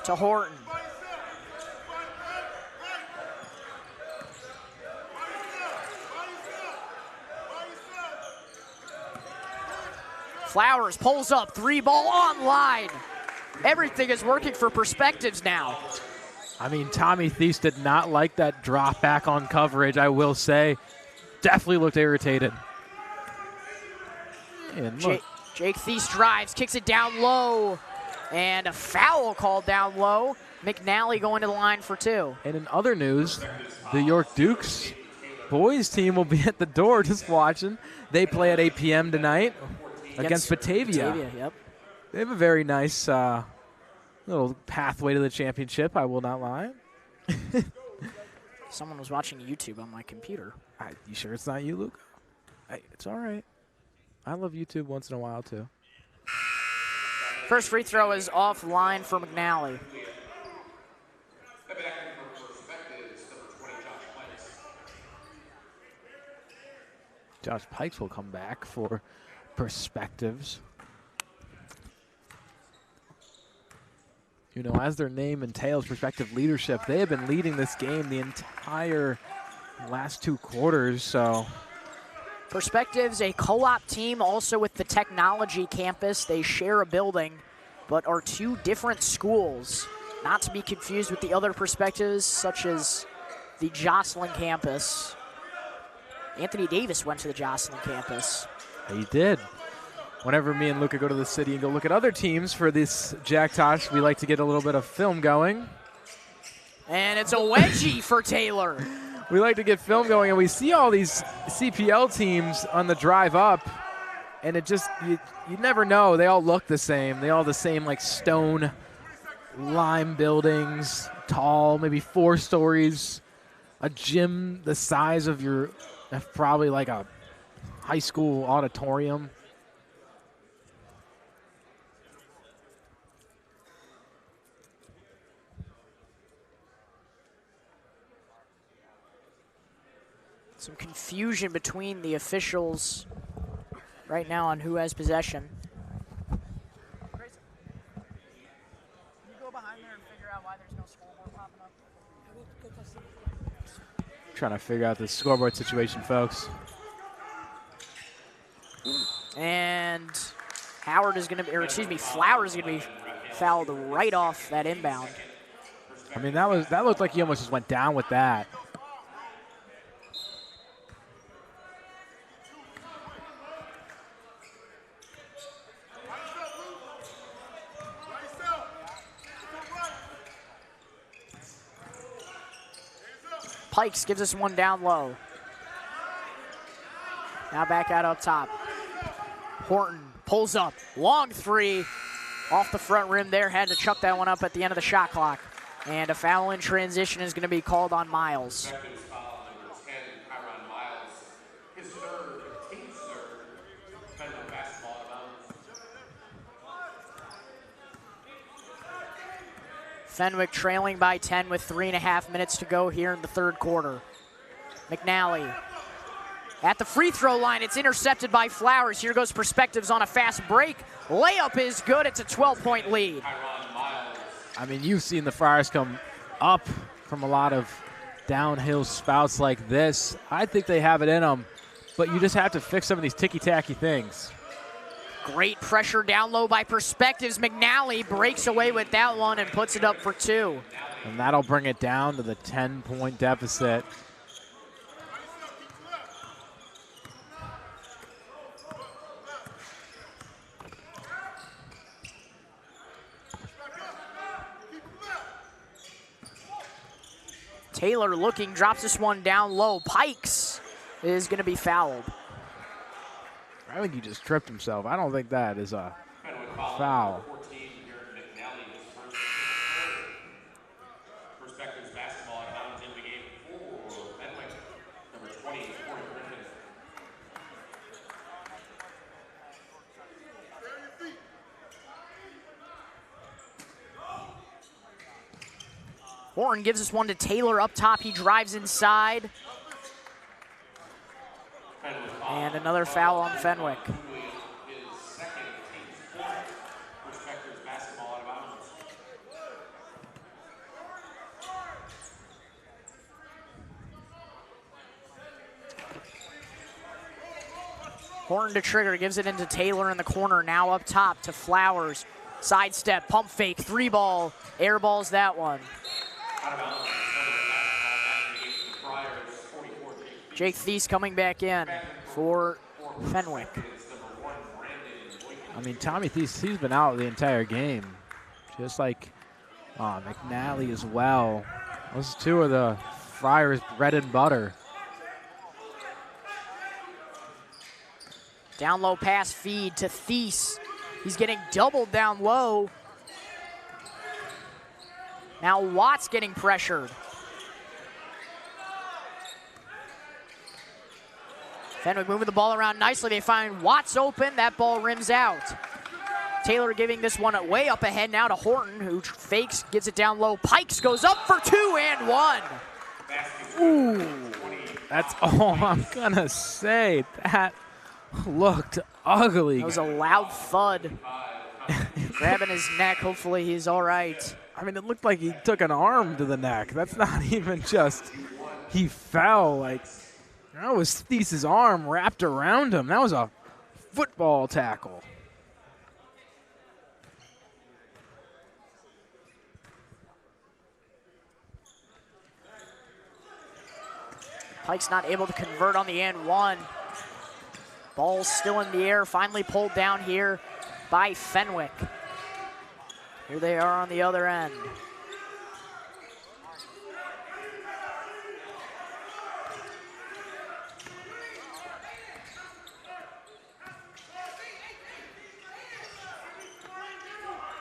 to Horton. Flowers pulls up, 3-ball online. Everything is working for Perspectives now. I mean, Tommy Thies did not like that drop back on coverage, I will say. Definitely looked irritated. And look. Jake Thies drives, kicks it down low, and a foul called down low. McNally going to the line for 2. And in other news, the York Dukes boys team will be at the door just watching. They play at 8 p.m. tonight against Batavia. Yep. They have a very nice little pathway to the championship, I will not lie. Someone was watching YouTube on my computer. You sure it's not you, Luca? It's all right. I love YouTube once in a while, too. First free throw is offline for McNally. Josh Pikes will come back for Perspectives. You know, as their name entails, Perspective leadership, they have been leading this game the entire last 2 quarters, so. Perspectives, a co-op team also with the technology campus. They share a building, but are 2 different schools. Not to be confused with the other Perspectives, such as the Jocelyn campus. Anthony Davis went to the Jocelyn campus. He did. Whenever me and Luca go to the city and go look at other teams for this Jack Tosh, we like to get a little bit of film going. And it's a wedgie for Taylor. We like to get film going, and we see all these CPL teams on the drive up, and it just, you never know. They all look the same. They all the same, like, stone lime buildings, tall, maybe 4 stories, a gym the size of your, probably like a high school auditorium. Some confusion between the officials right now on who has possession. Grayson, can you go behind there and figure out why there's no scoreboard popping up? Trying to figure out the scoreboard situation, folks. And Howard is going to be, or excuse me, Flowers is going to be fouled right off that inbound. I mean, that looked like he almost just went down with that. Pikes gives us one down low. Now back out up top. Horton pulls up. Long 3 off the front rim there. Had to chuck that one up at the end of the shot clock. And a foul in transition is going to be called on Miles. Fenwick trailing by 10 with 3.5 minutes to go here in the 3rd quarter. McNally at the free throw line. It's intercepted by Flowers. Here goes Perspectives on a fast break. Layup is good. It's a 12-point lead. I mean, you've seen the Friars come up from a lot of downhill spouts like this. I think they have it in them, but you just have to fix some of these ticky-tacky things. Great pressure down low by Perspectives. McNally breaks away with that one and puts it up for 2. And that'll bring it down to the 10-point deficit. Taylor looking, drops this one down low. Pikes is going to be fouled. I think he just tripped himself. I don't think that is a foul. Horton gives this one to Taylor up top. He drives inside. And another foul on Fenwick. Horton to trigger, gives it into Taylor in the corner. Now up top to Flowers. Sidestep, pump fake, 3-ball. Air balls that one. Jake Thies coming back in for Fenwick. I mean, Tommy Thies, he's been out the entire game, just like McNally as well. Those two are the Friars' bread and butter. Down low pass feed to Thies. He's getting doubled down low. Now Watts getting pressured. Fenwick moving the ball around nicely. They find Watts open. That ball rims out. Taylor giving this one way up ahead now to Horton, who fakes, gets it down low. Pikes goes up for 2 and 1. Ooh, that's all I'm gonna say. That looked ugly. That was a loud thud. Grabbing his neck. Hopefully he's all right. I mean, it looked like he took an arm to the neck. That's not even just he fell. Like, that was Thies' arm wrapped around him. That was a football tackle. Pike's not able to convert on the and 1. Ball's still in the air, finally pulled down here by Fenwick. Here they are on the other end.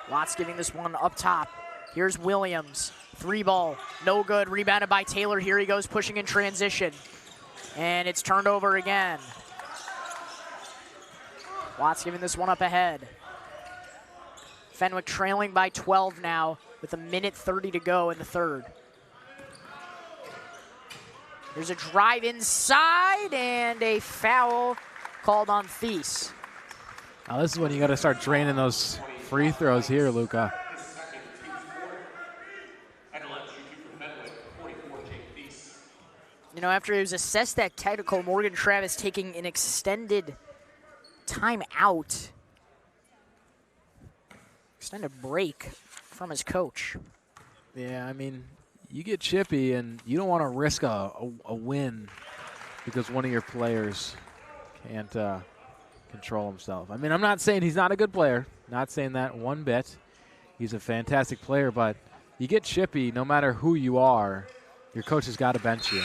Watts giving this one up top. Here's Williams, 3-ball, no good, rebounded by Taylor. Here he goes, pushing in transition. And it's turned over again. Watts giving this one up ahead. Fenwick trailing by 12 now with 1:30 to go in the third. There's a drive inside and a foul called on Thies. Now this is when you got to start draining those free throws here, Luca. You know, after it was assessed that technical, Morgan Travis taking an extended time out, extended break from his coach. Yeah, I mean, you get chippy and you don't want to risk a win because one of your players can't control himself. I mean, I'm not saying he's not a good player. Not saying that one bit. He's a fantastic player, but you get chippy no matter who you are. Your coach has got to bench you.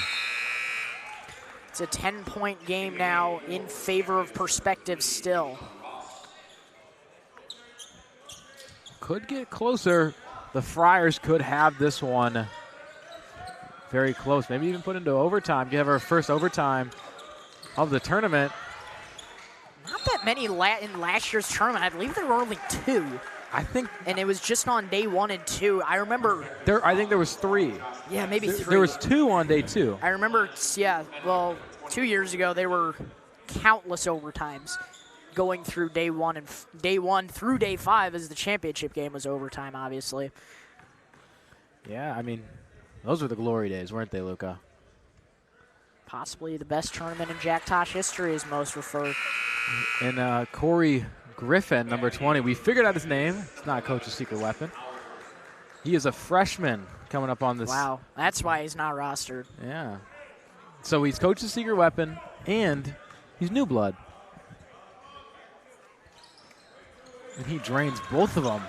It's a 10-point game now in favor of Perspective still. Could get closer. The Friars could have this one very close. Maybe even put into overtime. Give our first overtime of the tournament. Not that many in last year's tournament. I believe there were only 2. I think, and it was just on day 1 and 2. I remember. I think there was 3. Yeah, maybe 3. There was 2 on day 2. I remember. Yeah. Well, 2 years ago there were countless overtimes going through day 1 and day 1 through day 5 as the championship game was overtime, obviously. Yeah, I mean, those were the glory days, weren't they, Luca? Possibly the best tournament in Jack Tosh history, is most referred. And Corey Griffin, number 20. We figured out his name. It's not Coach's secret weapon. He is a freshman coming up on this. Wow, that's why he's not rostered. Yeah. So he's Coach's secret weapon, and he's new blood. And he drains both of them.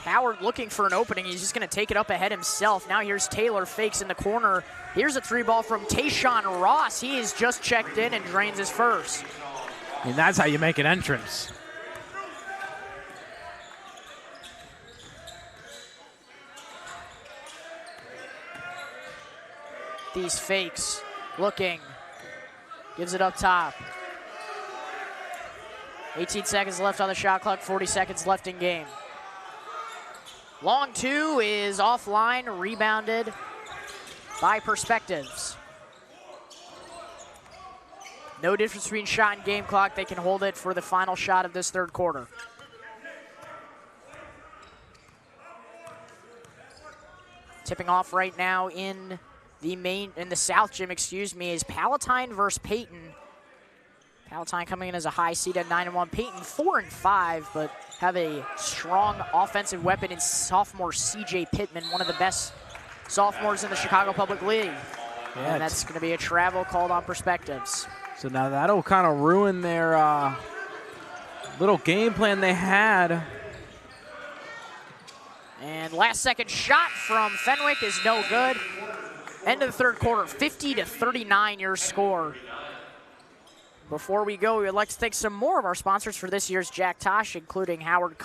Howard looking for an opening. He's just going to take it up ahead himself. Now here's Taylor, fakes in the corner. Here's a 3-ball from Tayshawn Ross. He is just checked in and drains his first. And that's how you make an entrance. These fakes, looking, gives it up top. 18 seconds left on the shot clock, 40 seconds left in game. Long two is offline, rebounded by Perspectives. No difference between shot and game clock. They can hold it for the final shot of this third quarter. Tipping off right now in the South Gym, is Palatine versus Peyton. Palatine coming in as a high seed at 9-1. Peyton 4-5, but have a strong offensive weapon in sophomore C.J. Pittman, one of the best sophomores in the Chicago Public League. Yeah, and that's going to be a travel called on Perspectives. So now that'll kind of ruin their little game plan they had. And last second shot from Fenwick is no good. End of the third quarter, 50-39 your score. Before we go, we'd like to thank some more of our sponsors for this year's Jack Tosh, including Howard.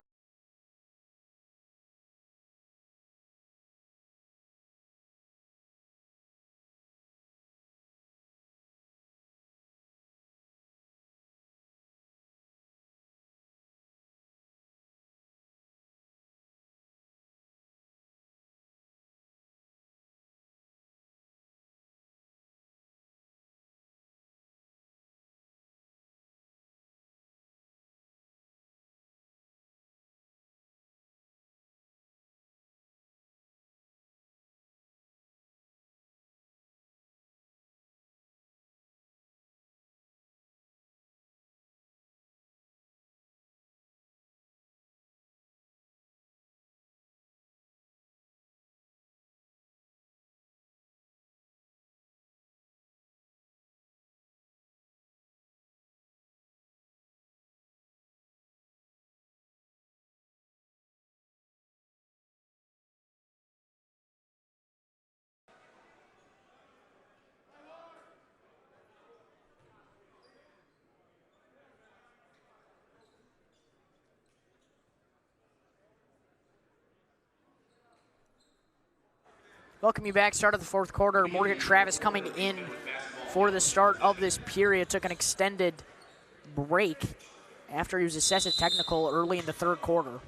Welcome you back. Start of the fourth quarter. Morgan Travis coming in for the start of this period. Took an extended break after he was assessed as technical early in the third quarter.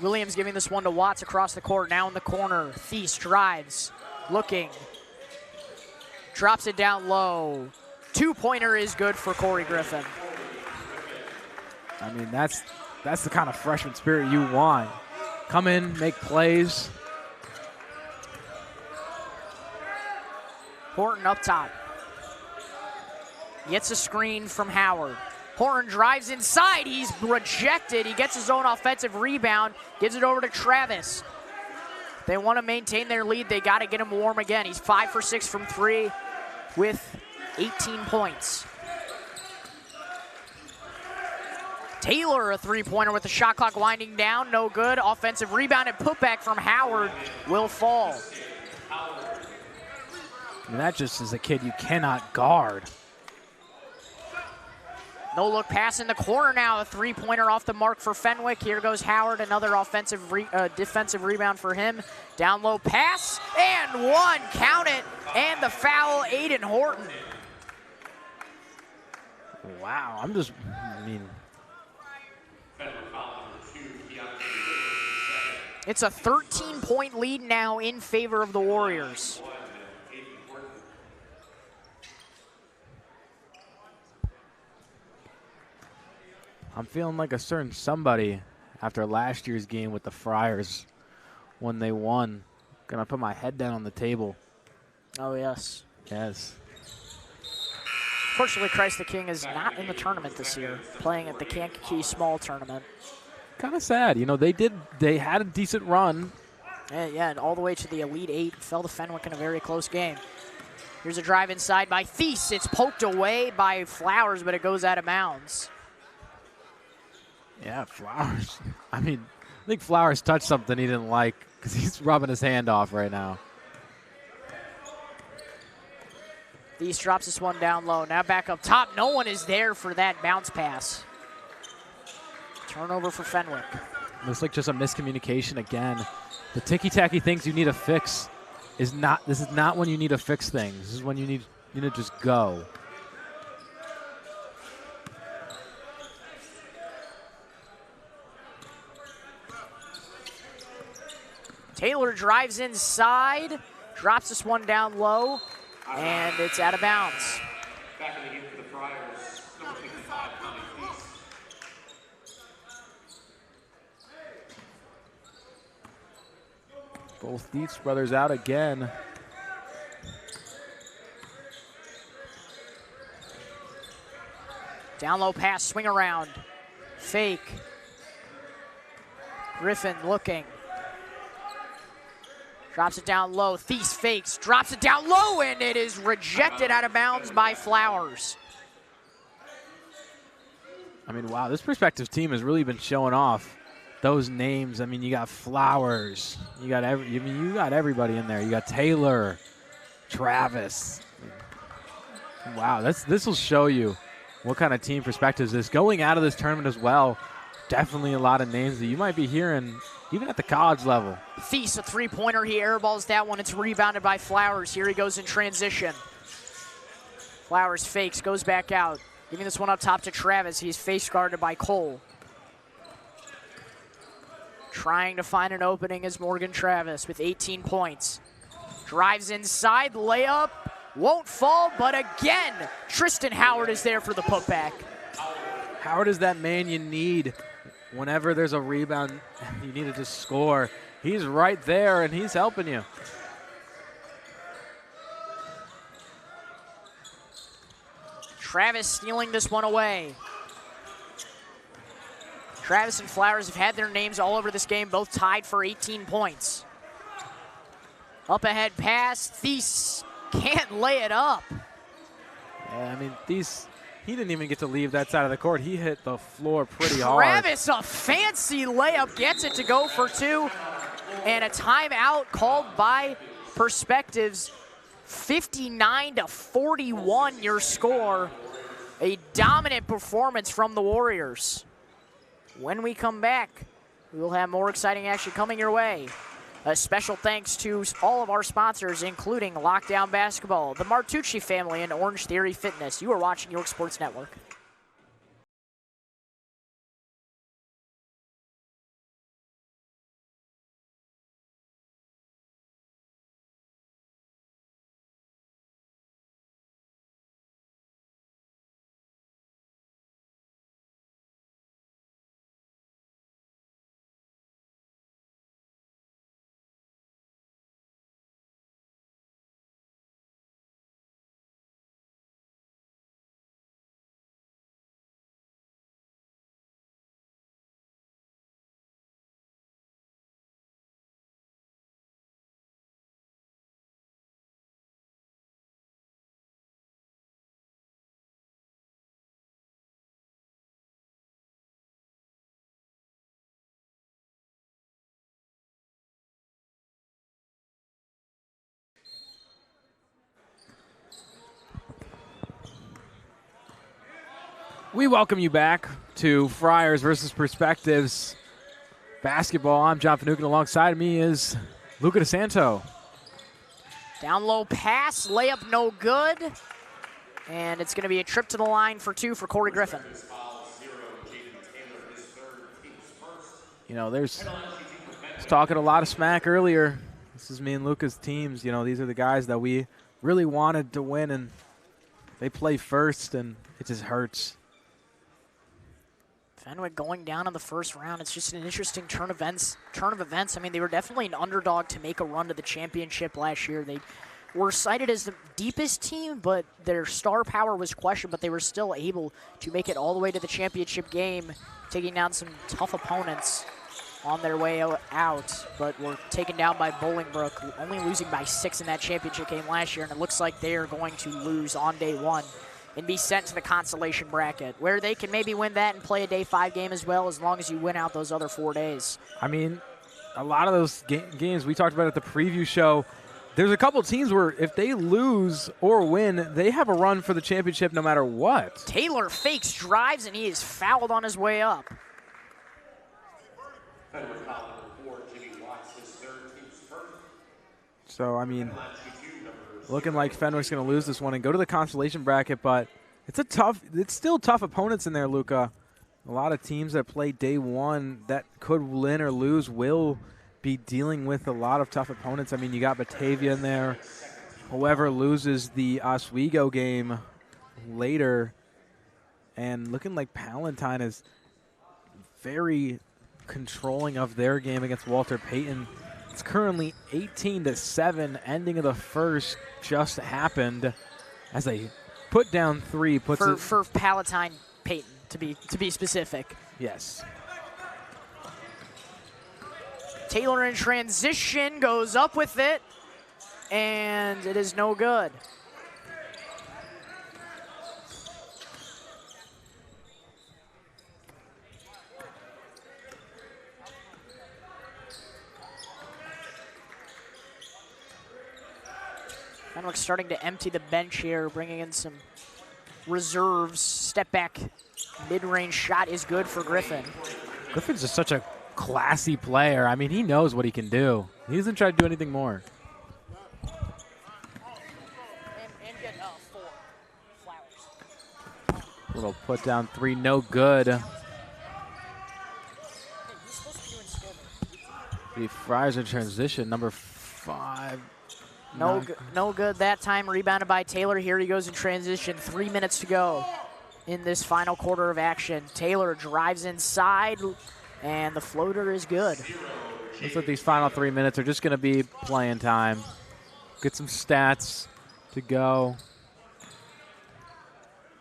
Williams giving this one to Watts across the court. Now in the corner. Thies drives. Looking. Drops it down low. Two-pointer is good for Corey Griffin. I mean, that's the kind of freshman spirit you want. Come in, make plays. Horton up top. Gets a screen from Howard. Horton drives inside. He's rejected. He gets his own offensive rebound. Gives it over to Travis. They want to maintain their lead. They got to get him warm again. He's 5 for 6 from 3 with 18 points. Taylor, a three-pointer with the shot clock winding down. No good. Offensive rebound and putback from Howard will fall. I mean, that just is a kid you cannot guard. No look pass in the corner now. A three-pointer off the mark for Fenwick. Here goes Howard. Another defensive rebound for him. Down low pass and one. Count it. And the foul, Aiden Horton. Wow. It's a 13-point lead now in favor of the Warriors. I'm feeling like a certain somebody after last year's game with the Friars when they won. Gonna put my head down on the table. Oh, yes. Yes. Fortunately, Christ the King is not in the tournament this year, playing at the Kankakee Small Tournament. Kind of sad. You know, they had a decent run. Yeah, and all the way to the Elite Eight. Fell to Fenwick in a very close game. Here's a drive inside by Thies. It's poked away by Flowers, but it goes out of bounds. Yeah, Flowers. I mean, I think Flowers touched something he didn't like because he's rubbing his hand off right now. Thies drops this one down low. Now back up top. No one is there for that bounce pass. Turnover for Fenwick. Looks like just a miscommunication again. The ticky-tacky things you need to fix this is not when you need to fix things. This is when you need You need to just go. Taylor drives inside, drops this one down low, and it's out of bounds. Back in the game for the Friars, number 55, Finucane. Both Dietz brothers out again. Down low pass, swing around, fake. Griffin looking. Drops it down low, Thies fakes, drops it down low, and it is rejected out of bounds by Flowers. I mean, wow, this Perspectives team has really been showing off those names. I mean, you got Flowers, you got everybody in there. You got Taylor, Travis. Wow, this will show you what kind of team Perspectives is going out of this tournament as well. Definitely a lot of names that you might be hearing even at the college level. Thies, a three-pointer, he airballs that one. It's rebounded by Flowers. Here he goes in transition. Flowers fakes, goes back out. Giving this one up top to Travis. He's face guarded by Cole. Trying to find an opening is Morgan Travis with 18 points. Drives inside, layup, won't fall, but again, Tristan Howard is there for the putback. Howard is that man you need whenever there's a rebound. You need to just score. He's right there, and he's helping you. Travis stealing this one away. Travis and Flowers have had their names all over this game, both tied for 18 points. Up ahead pass, Thies can't lay it up. Yeah, I mean, he didn't even get to leave that side of the court. He hit the floor pretty hard. Travis, a fancy layup, gets it to go for two. And a timeout called by Perspectives. 59-41 your score. A dominant performance from the Warriors. When we come back, we will have more exciting action coming your way. A special thanks to all of our sponsors, including Lockdown Basketball, the Martucci family, and Orange Theory Fitness. You are watching York Sports Network. We welcome you back to Friars versus Perspectives basketball. I'm John Finucane. Alongside me is Luca DeSanto. Down low pass, layup no good. And it's going to be a trip to the line for two for Corey Griffin. You know, there's talking a lot of smack earlier. This is me and Luca's teams. You know, these are the guys that we really wanted to win, and they play first, and it just hurts. Fenwick going down in the first round. It's just an interesting turn of events. I mean, they were definitely an underdog to make a run to the championship last year. They were cited as the deepest team, but their star power was questioned, but they were still able to make it all the way to the championship game, taking down some tough opponents on their way out, but were taken down by Bolingbrook, only losing by 6 in that championship game last year, and it looks like they are going to lose on day one and be sent to the consolation bracket, where they can maybe win that and play a day 5 game as well, as long as you win out those other 4 days. I mean, a lot of those games we talked about at the preview show, there's a couple teams where if they lose or win, they have a run for the championship no matter what. Taylor fakes, drives, and he is fouled on his way up. So, I mean, looking like Fenwick's going to lose this one and go to the consolation bracket, but it's still tough opponents in there, Luca. A lot of teams that play day one that could win or lose will be dealing with a lot of tough opponents. I mean, you got Batavia in there. Whoever loses the Oswego game later, and looking like Palatine is very controlling of their game against Walter Payton. It's currently 18-7. Ending of the first just happened as they put down 3. For Palatine Payton, to be specific. Yes. Taylor in transition goes up with it, and it is no good. Fenwick starting to empty the bench here, bringing in some reserves. Step back mid-range shot is good for Griffin. Griffin's just such a classy player. I mean, he knows what he can do. He doesn't try to do anything more. And get 4 Flowers. Little put down 3, no good. The Friars in transition, number 5. No good that time. Rebounded by Taylor. Here he goes in transition. 3 minutes to go in this final quarter of action. Taylor drives inside, and the floater is good. Looks like these final 3 minutes are just going to be playing time. Get some stats to go. I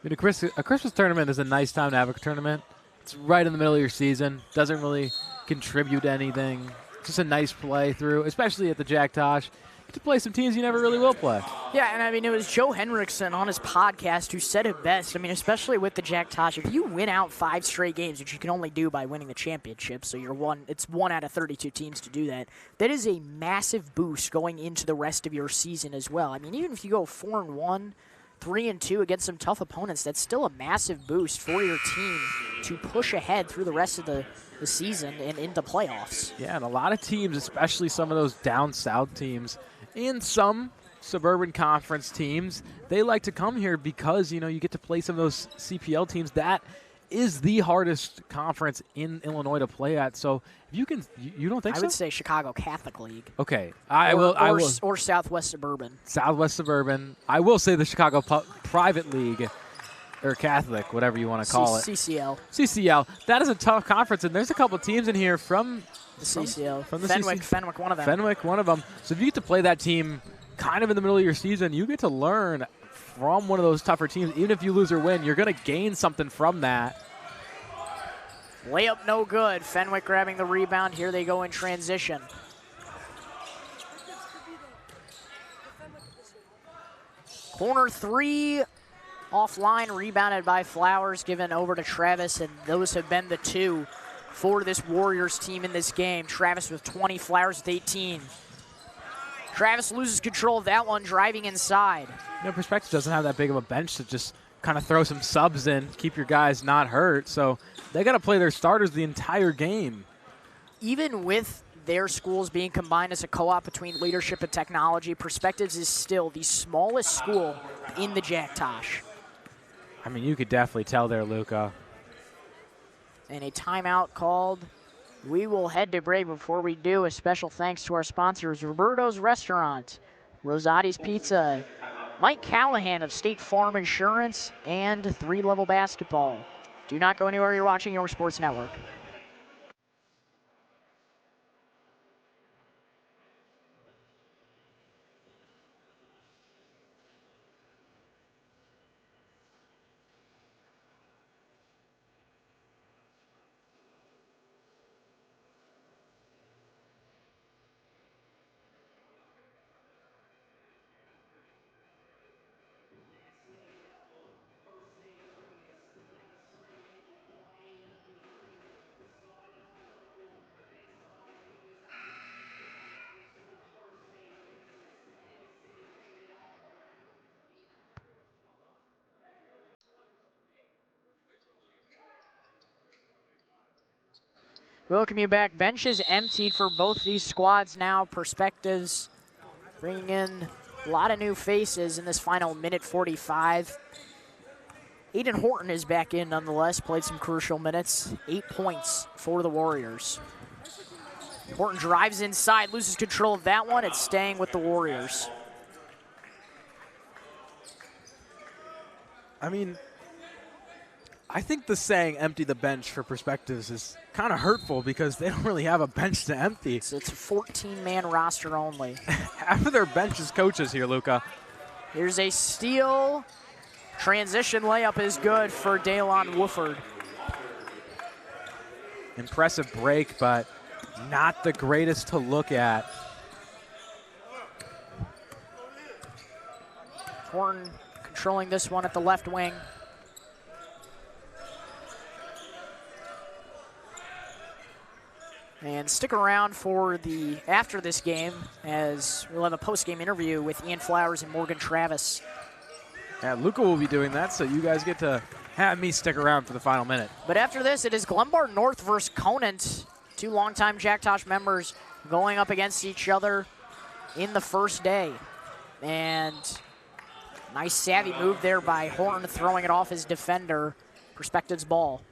mean, a Christmas tournament is a nice time to have a tournament. It's right in the middle of your season. Doesn't really contribute to anything. Just a nice play through, especially at the Jack Tosh. To play some teams you never really will play. Yeah, and I mean, it was Joe Henriksen on his podcast who said it best. I mean, especially with the Jack Tosh, if you win out 5 straight games, which you can only do by winning the championship, so it's 1 out of 32 teams to do that, that is a massive boost going into the rest of your season as well. I mean, even if you go 4-1, 3-2 against some tough opponents, that's still a massive boost for your team to push ahead through the rest of the season and into playoffs. Yeah, and a lot of teams, especially some of those down south teams, and some suburban conference teams, they like to come here because, you know, you get to play some of those CPL teams. That is the hardest conference in Illinois to play at. So if you can, you don't think so? I would say Chicago Catholic League. Okay, I will. Or Southwest Suburban. Southwest Suburban. I will say the Chicago Private League, or Catholic, whatever you want to call it. CCL. CCL. That is a tough conference, and there's a couple teams in here from the CCL. From the Fenwick, one of them. Fenwick, one of them. So if you get to play that team kind of in the middle of your season, you get to learn from one of those tougher teams. Even if you lose or win, you're going to gain something from that. Layup no good. Fenwick grabbing the rebound. Here they go in transition. Corner 3 offline, rebounded by Flowers, given over to Travis, and those have been the 2 for this Warriors team in this game. Travis with 20, Flowers with 18. Travis loses control of that one, driving inside. You know, Perspective doesn't have that big of a bench to just kind of throw some subs in, keep your guys not hurt. So they got to play their starters the entire game. Even with their schools being combined as a co-op between leadership and technology, Perspectives is still the smallest school in the Jack Tosh. I mean, you could definitely tell there, Luca. And a timeout called. We will head to break. Before we do, a special thanks to our sponsors, Roberto's Restaurant, Rosati's Pizza, Mike Callahan of State Farm Insurance, and 3 Level Basketball. Do not go anywhere. You're watching Your Sports Network. Welcome you back. Bench is emptied for both these squads now. Perspectives bringing in A lot of new faces in this final minute 45. Aiden Horton is back in nonetheless, played some crucial minutes. 8 points for the Warriors. Horton drives inside, loses control of that one. It's staying with the Warriors. I mean, I think the saying empty the bench for Perspectives is kind of hurtful because they don't really have a bench to empty. So it's a 14-man roster only. Half of their bench is coaches here, Luca. Here's a steal. Transition layup is good for Daylon Wooford. Impressive break, but not the greatest to look at. Horton controlling this one at the left wing. And stick around for after this game, as we'll have a post-game interview with Ian Flowers and Morgan Travis. Yeah, Luca will be doing that, so you guys get to have me stick around for the final minute. But after this, it is Glenbard North versus Conant, 2 longtime Jack Tosh members going up against each other in the first day. And nice savvy move there by Horton, throwing it off his defender. Perspectives ball.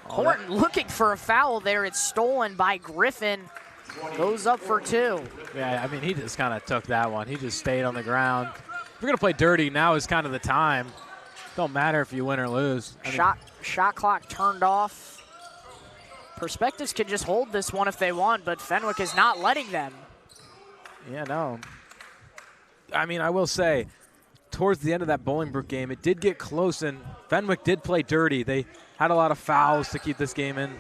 Horton looking for a foul there. It's stolen by Griffin. Goes up for 2. Yeah, I mean, he just kind of took that one. He just stayed on the ground. If you're going to play dirty, now is kind of the time. Don't matter if you win or lose. Shot clock turned off. Perspectives can just hold this one if they want, but Fenwick is not letting them. Yeah, no. I mean, I will say, towards the end of that Bolingbrook game, it did get close, and Fenwick did play dirty. They had a lot of fouls to keep this game in.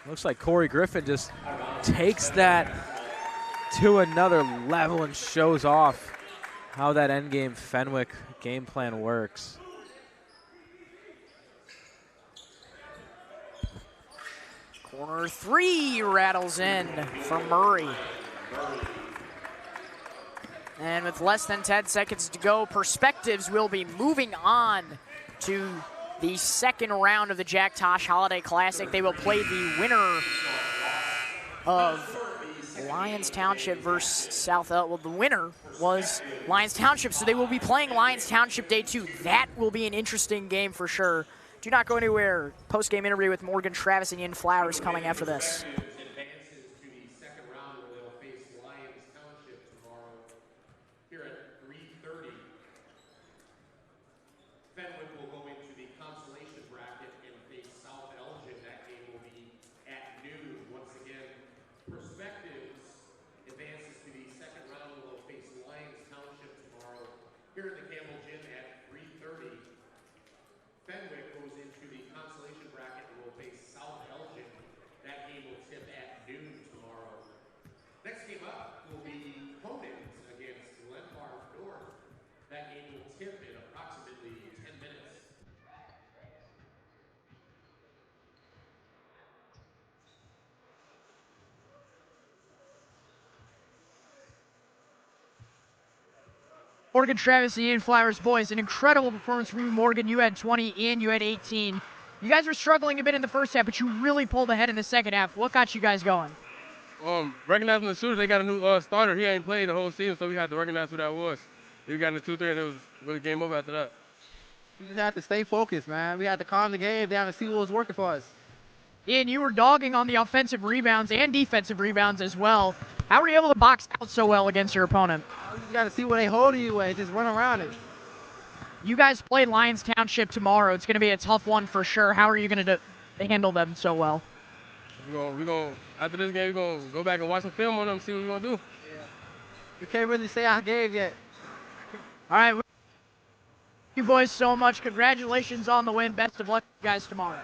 Looks like Corey Griffin just takes that to another level and shows off how that endgame Fenwick game plan works. Corner 3 rattles in for Murray. And with less than 10 seconds to go, Perspectives will be moving on to the second round of the Jack Tosh Holiday Classic. They will play the winner of Lyons Township versus South El. Well, the winner was Lyons Township, so they will be playing Lyons Township Day 2. That will be an interesting game for sure. Do not go anywhere. Post-game interview with Morgan Travis and Ian Flowers coming after this. Here in the Campbell Gym at 3:30, Fenwick goes into the consolation bracket and will face South Elgin. That game will tip at noon tomorrow. Next game up will be Conant against Glenbard North. That game will tip in approximately 10 minutes. Morgan Travis and Ian Flowers, boys, an incredible performance from you, Morgan. You had 20, Ian, you had 18. You guys were struggling a bit in the first half, but you really pulled ahead in the second half. What got you guys going? Recognizing the shooters, they got a new starter. He ain't played the whole season, so we had to recognize who that was. We got in the 2-3, and it was really game over after that. We just had to stay focused, man. We had to calm the game down and see what was working for us. Ian, you were dogging on the offensive rebounds and defensive rebounds as well. How were you able to box out so well against your opponent? You just got to see what they holding you at. Just run around it. You guys play Lyons Township tomorrow. It's going to be a tough one for sure. How are you going to handle them so well? We gonna after this game, we're going to go back and watch some film on them, see what we're going to do. Yeah. We can't really say our game yet. All right. Thank you boys so much. Congratulations on the win. Best of luck, guys, tomorrow.